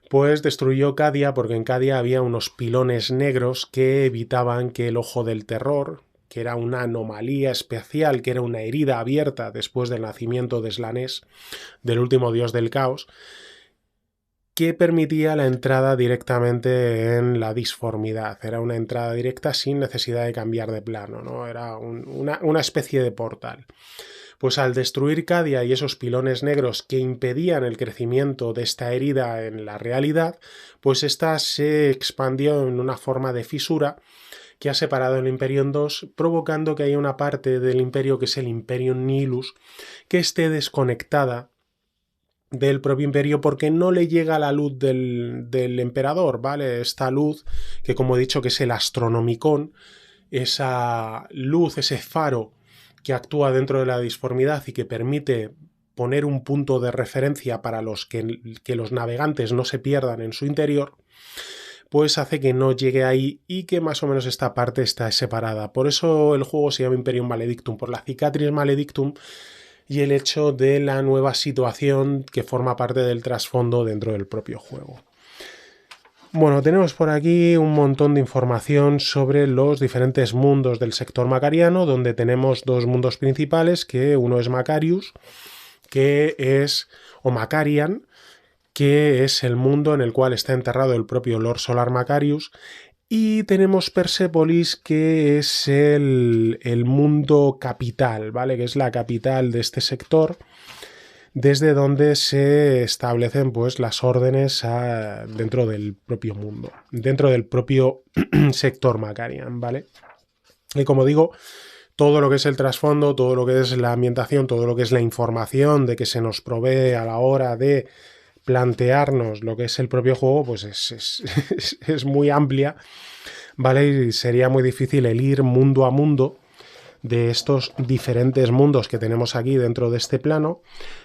Pues destruyó Cadia, porque en Cadia había unos pilones negros que evitaban que el ojo del terror, que era una anomalía especial, que era una herida abierta después del nacimiento de Slanesh, del último dios del caos, que permitía la entrada directamente en la disformidad. Era una entrada directa sin necesidad de cambiar de plano, ¿no? Era una especie de portal. Pues al destruir Cadia y esos pilones negros que impedían el crecimiento de esta herida en la realidad, pues esta se expandió en una forma de fisura que ha separado el imperio en dos, provocando que haya una parte del imperio, que es el Imperium Nihilus, que esté desconectada del propio imperio porque no le llega la luz del emperador, ¿vale? Esta luz, que como he dicho que es el Astronomicon, esa luz, ese faro que actúa dentro de la disformidad y que permite poner un punto de referencia para que los navegantes no se pierdan en su interior, pues hace que no llegue ahí y que más o menos esta parte está separada. Por eso el juego se llama Imperium Maledictum, por la Cicatrix Maledictum y el hecho de la nueva situación que forma parte del trasfondo dentro del propio juego. Bueno, tenemos por aquí un montón de información sobre los diferentes mundos del sector macariano, donde tenemos dos mundos principales, que uno es Macarius, o Macarian, que es el mundo en el cual está enterrado el propio Lord Solar Macarius, y tenemos Persepolis, que es el mundo capital, ¿vale? Que es la capital de este sector, desde donde se establecen pues las órdenes dentro del propio mundo, dentro del propio sector Macarian, ¿vale? Y como digo, todo lo que es el trasfondo, todo lo que es la ambientación, todo lo que es la información de que se nos provee a la hora de plantearnos lo que es el propio juego, pues es muy amplia, ¿vale? Y sería muy difícil el ir mundo a mundo de estos diferentes mundos que tenemos aquí dentro de este plano,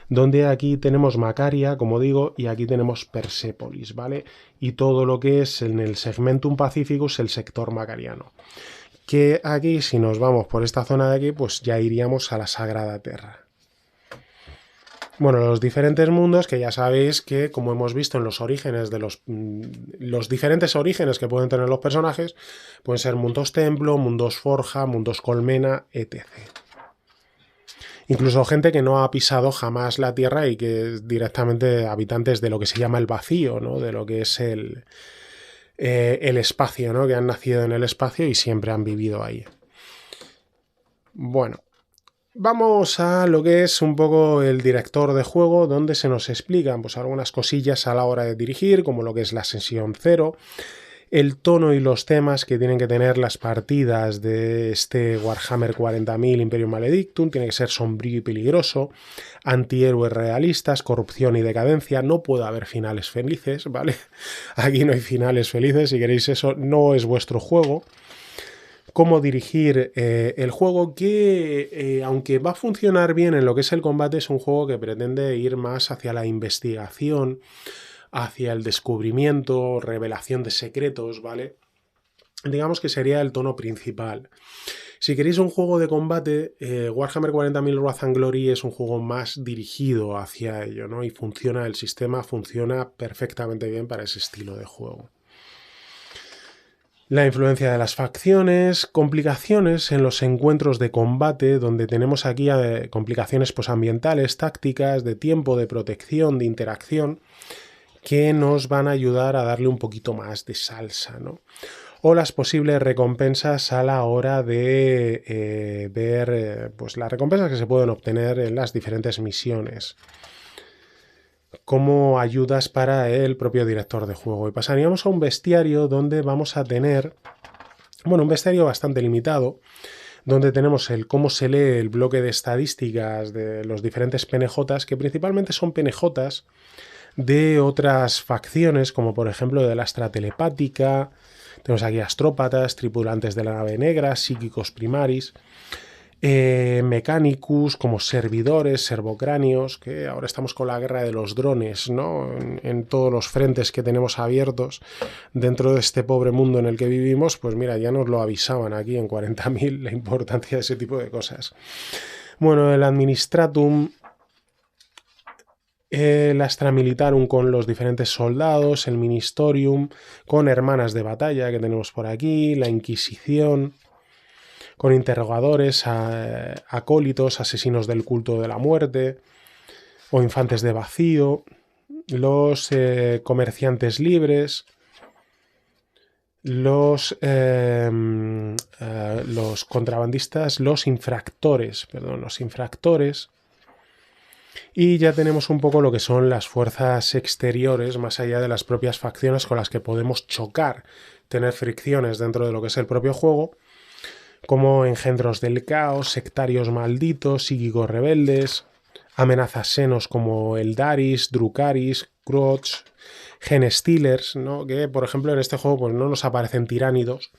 donde aquí tenemos Macaria, como digo, y aquí tenemos Persepolis, ¿vale? Y todo lo que es en el Segmentum Pacificus, el sector macariano. Que aquí, si nos vamos por esta zona de aquí, pues ya iríamos a la Sagrada Terra. Bueno, los diferentes mundos, que ya sabéis que, como hemos visto en los orígenes de los diferentes orígenes que pueden tener los personajes, pueden ser mundos templo, mundos forja, mundos colmena, etc. Incluso gente que no ha pisado jamás la Tierra y que es directamente habitantes de lo que se llama el vacío, ¿no? De lo que es el espacio, ¿no? Que han nacido en el espacio y siempre han vivido ahí. Bueno. Vamos a lo que es un poco el director de juego, donde se nos explican pues algunas cosillas a la hora de dirigir, como lo que es la sesión 0, el tono y los temas que tienen que tener las partidas de este Warhammer 40.000 Imperium Maledictum. Tiene que ser sombrío y peligroso, antihéroes realistas, corrupción y decadencia. No puede haber finales felices, ¿vale? Aquí no hay finales felices, si queréis eso no es vuestro juego. Cómo dirigir el juego, que aunque va a funcionar bien en lo que es el combate, es un juego que pretende ir más hacia la investigación, hacia el descubrimiento, revelación de secretos, ¿vale? Digamos que sería el tono principal. Si queréis un juego de combate, Warhammer 40.000 Wrath and Glory es un juego más dirigido hacia ello, ¿no? Y el sistema funciona perfectamente bien para ese estilo de juego. La influencia de las facciones, complicaciones en los encuentros de combate, donde tenemos aquí complicaciones pues, ambientales, tácticas, de tiempo, de protección, de interacción, que nos van a ayudar a darle un poquito más de salsa, ¿no? O las posibles recompensas a la hora de ver pues, las recompensas que se pueden obtener en las diferentes misiones, como ayudas para el propio director de juego. Y pasaríamos a un bestiario donde vamos a tener, bueno, un bestiario bastante limitado, donde tenemos el cómo se lee el bloque de estadísticas de los diferentes PNJs, que principalmente son PNJs de otras facciones, como por ejemplo de la Astra Telepática. Tenemos aquí astrópatas, tripulantes de la nave negra, psíquicos primaris, Mechanicus, como servidores, servocráneos, que ahora estamos con la guerra de los drones, ¿no? En todos los frentes que tenemos abiertos dentro de este pobre mundo en el que vivimos, pues mira, ya nos lo avisaban aquí en 40.000 la importancia de ese tipo de cosas. Bueno, el Administratum, el Astra Militarum con los diferentes soldados, el Ministorium con hermanas de batalla que tenemos por aquí, la Inquisición con interrogadores, acólitos, asesinos del culto de la muerte o infantes de vacío, los comerciantes libres, los contrabandistas, los infractores, y ya tenemos un poco lo que son las fuerzas exteriores, más allá de las propias facciones con las que podemos chocar, tener fricciones dentro de lo que es el propio juego, como engendros del caos, sectarios malditos, psíquicos rebeldes, amenazas senos como Eldaris, Drukaris, Krots, Genestealers, ¿no? Que por ejemplo en este juego pues, no nos aparecen tiránidos,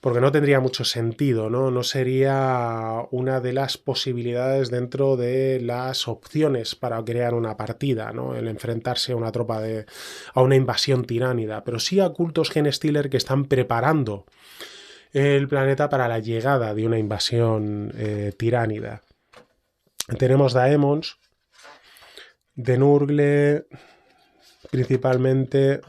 porque no tendría mucho sentido, ¿no? No sería una de las posibilidades dentro de las opciones para crear una partida, ¿no? El enfrentarse a una a una invasión tiránida, pero sí a cultos Genestealer que están preparando el planeta para la llegada de una invasión tiránida. Tenemos Daemons, de Nurgle, principalmente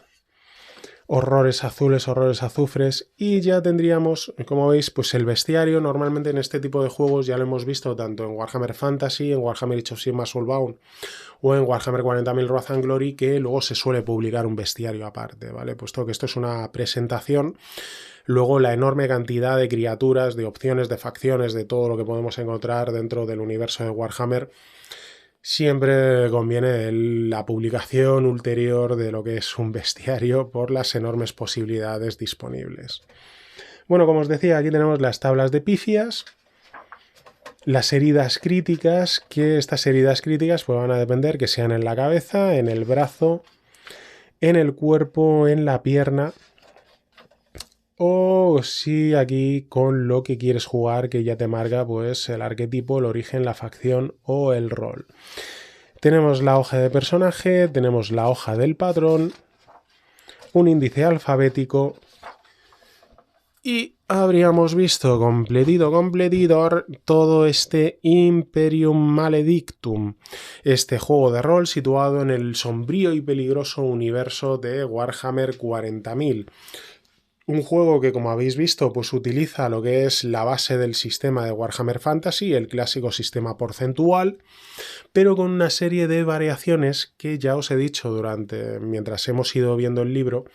horrores azules, horrores azufres, y ya tendríamos, como veis, pues el bestiario. Normalmente en este tipo de juegos ya lo hemos visto tanto en Warhammer Fantasy, en Warhammer Age of Sigmar Soulbound o en Warhammer 40.000 Wrath and Glory, que luego se suele publicar un bestiario aparte, ¿vale? Puesto que esto es una presentación. Luego la enorme cantidad de criaturas, de opciones, de facciones, de todo lo que podemos encontrar dentro del universo de Warhammer, siempre conviene la publicación ulterior de lo que es un bestiario por las enormes posibilidades disponibles. Bueno, como os decía, aquí tenemos las tablas de pifias, las heridas críticas, que estas heridas críticas pues van a depender que sean en la cabeza, en el brazo, en el cuerpo, en la pierna, o si aquí con lo que quieres jugar, que ya te marca pues el arquetipo, el origen, la facción o el rol. Tenemos la hoja de personaje, tenemos la hoja del patrón, un índice alfabético y habríamos visto completidor todo este Imperium Maledictum, este juego de rol situado en el sombrío y peligroso universo de Warhammer 40.000. Un juego que, como habéis visto, pues utiliza lo que es la base del sistema de Warhammer Fantasy, el clásico sistema porcentual, pero con una serie de variaciones que ya os he dicho mientras hemos ido viendo el libro,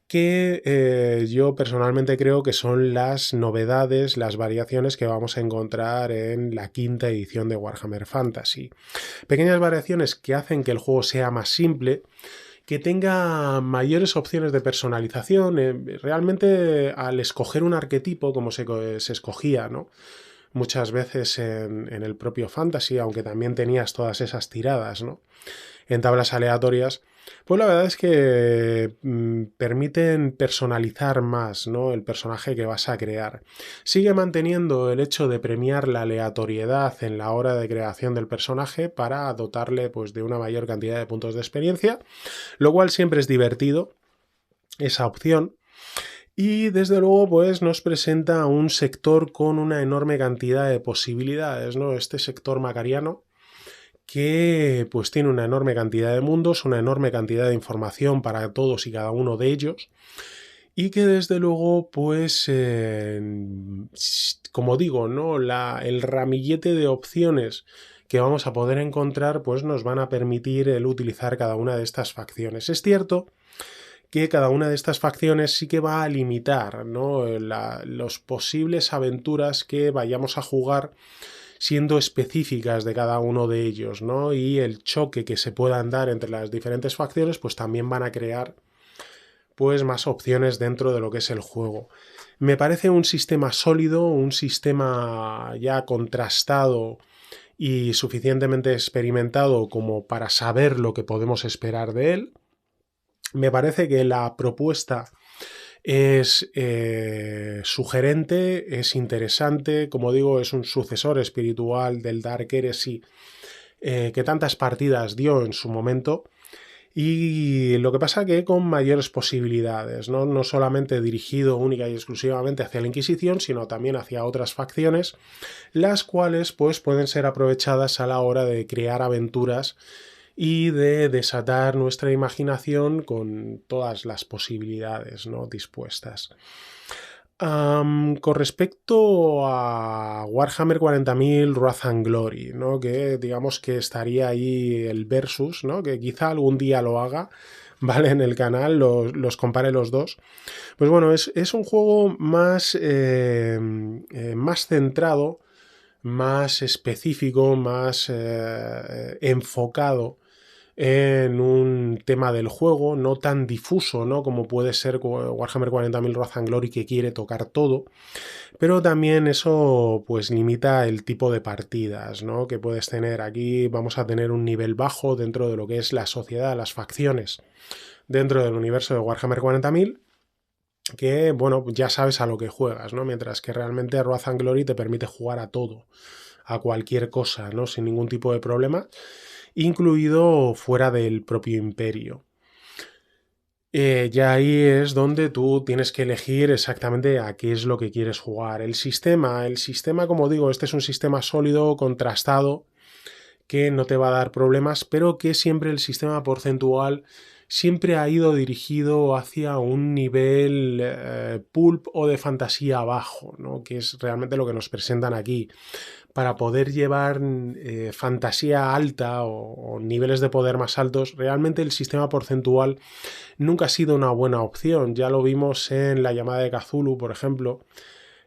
que yo personalmente creo que son las novedades, las variaciones que vamos a encontrar en la quinta edición de Warhammer Fantasy. Pequeñas variaciones que hacen que el juego sea más simple, que tenga mayores opciones de personalización. Realmente al escoger un arquetipo, como se escogía, ¿no? Muchas veces en el propio Fantasy, aunque también tenías todas esas tiradas, ¿no? En tablas aleatorias, pues la verdad es que permiten personalizar más, ¿no? El personaje que vas a crear. Sigue manteniendo el hecho de premiar la aleatoriedad en la hora de creación del personaje para dotarle pues, de una mayor cantidad de puntos de experiencia, lo cual siempre es divertido, esa opción. Y desde luego pues nos presenta un sector con una enorme cantidad de posibilidades, ¿no? Este sector macariano que pues tiene una enorme cantidad de mundos, una enorme cantidad de información para todos y cada uno de ellos, y que desde luego pues como digo, ¿no? El ramillete de opciones que vamos a poder encontrar pues nos van a permitir el utilizar cada una de estas facciones. Es cierto que cada una de estas facciones sí que va a limitar, ¿no? Los posibles aventuras que vayamos a jugar siendo específicas de cada uno de ellos, ¿no? Y el choque que se puedan dar entre las diferentes facciones pues también van a crear pues más opciones dentro de lo que es el juego. Me parece un sistema sólido, un sistema ya contrastado y suficientemente experimentado como para saber lo que podemos esperar de él. Me parece que la propuesta es sugerente, es interesante, como digo, es un sucesor espiritual del Dark Heresy que tantas partidas dio en su momento, y lo que pasa que con mayores posibilidades, ¿no? No solamente dirigido única y exclusivamente hacia la Inquisición, sino también hacia otras facciones, las cuales pues pueden ser aprovechadas a la hora de crear aventuras y de desatar nuestra imaginación con todas las posibilidades, ¿no? dispuestas. Con respecto a Warhammer 40.000 Wrath and Glory, ¿no? Que digamos que estaría ahí el versus, ¿no? Que quizá algún día lo haga, ¿vale? En el canal, los compare los dos. Pues bueno, es un juego más centrado, más específico, más enfocado en un tema del juego, no tan difuso, ¿no? Como puede ser Warhammer 40.000 Wrath and Glory, que quiere tocar todo, pero también eso pues limita el tipo de partidas, ¿no? que puedes tener. Aquí vamos a tener un nivel bajo dentro de lo que es la sociedad, las facciones dentro del universo de Warhammer 40.000, que, bueno, ya sabes a lo que juegas, ¿no? Mientras que realmente Wrath and Glory te permite jugar a todo, a cualquier cosa, ¿no? Sin ningún tipo de problema, incluido fuera del propio imperio. Ya ahí es donde tú tienes que elegir exactamente a qué es lo que quieres jugar. El sistema, como digo, este es un sistema sólido, contrastado, que no te va a dar problemas, pero que siempre el sistema porcentual siempre ha ido dirigido hacia un nivel pulp o de fantasía bajo, ¿no? Que es realmente lo que nos presentan aquí. Para poder llevar fantasía alta o niveles de poder más altos, realmente el sistema porcentual nunca ha sido una buena opción. Ya lo vimos en la llamada de Cthulhu, por ejemplo,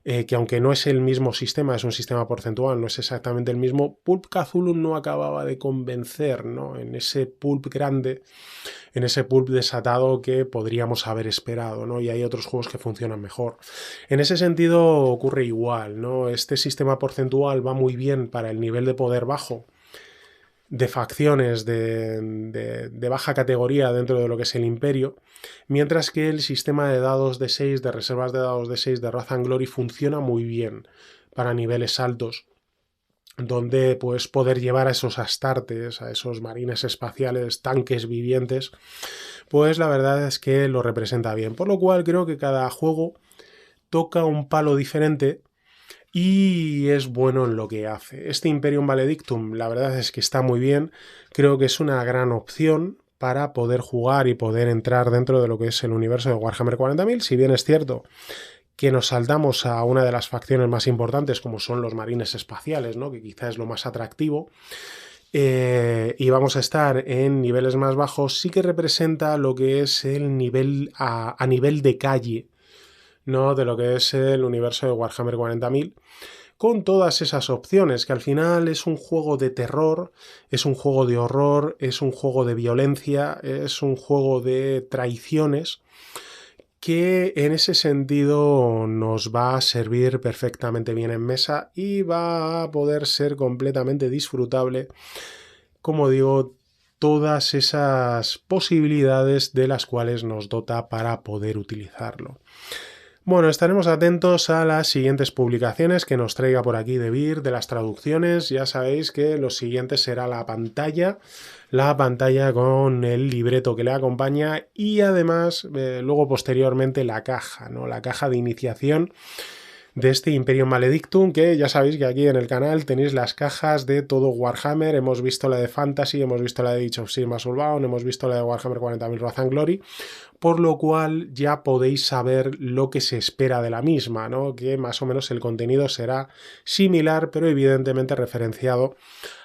que aunque no es el mismo sistema, es un sistema porcentual, no es exactamente el mismo, Pulp Cthulhu no acababa de convencer, ¿no? En ese pulp grande, en ese pulp desatado que podríamos haber esperado, ¿no? Y hay otros juegos que funcionan mejor. En ese sentido ocurre igual, ¿no? Este sistema porcentual va muy bien para el nivel de poder bajo, de facciones de baja categoría dentro de lo que es el imperio, mientras que el sistema de dados de 6, de reservas de dados de 6 de Wrath and Glory funciona muy bien para niveles altos, donde puedes poder llevar a esos astartes, a esos marines espaciales, tanques vivientes, pues la verdad es que lo representa bien. Por lo cual creo que cada juego toca un palo diferente y es bueno en lo que hace. Este Imperium Maledictum, la verdad es que está muy bien, creo que es una gran opción para poder jugar y poder entrar dentro de lo que es el universo de Warhammer 40.000, si bien es cierto que nos saltamos a una de las facciones más importantes como son los marines espaciales, ¿no? Que quizá es lo más atractivo, y vamos a estar en niveles más bajos, sí que representa lo que es el nivel a nivel de calle, ¿no? De lo que es el universo de Warhammer 40.000, con todas esas opciones, que al final es un juego de terror, es un juego de horror, es un juego de violencia, es un juego de traiciones, que en ese sentido nos va a servir perfectamente bien en mesa y va a poder ser completamente disfrutable, como digo, todas esas posibilidades de las cuales nos dota para poder utilizarlo. Bueno, estaremos atentos a las siguientes publicaciones que nos traiga por aquí Debir, de las traducciones. Ya sabéis que lo siguiente será la pantalla con el libreto que le acompaña y además luego posteriormente la caja, ¿no? La caja de iniciación de este Imperium Maledictum, que ya sabéis que aquí en el canal tenéis las cajas de todo Warhammer. Hemos visto la de Fantasy, hemos visto la de Age of Sigmar Soulbound, hemos visto la de Warhammer 40.000 Wrath and Glory, por lo cual ya podéis saber lo que se espera de la misma, ¿no? Que más o menos el contenido será similar, pero evidentemente referenciado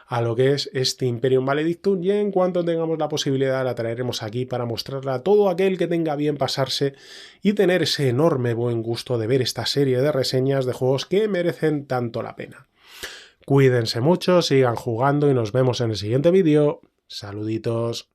a lo que es este Imperium Maledictum, y en cuanto tengamos la posibilidad la traeremos aquí para mostrarla a todo aquel que tenga bien pasarse y tener ese enorme buen gusto de ver esta serie de reseñas de juegos que merecen tanto la pena. Cuídense mucho, sigan jugando y nos vemos en el siguiente vídeo. Saluditos.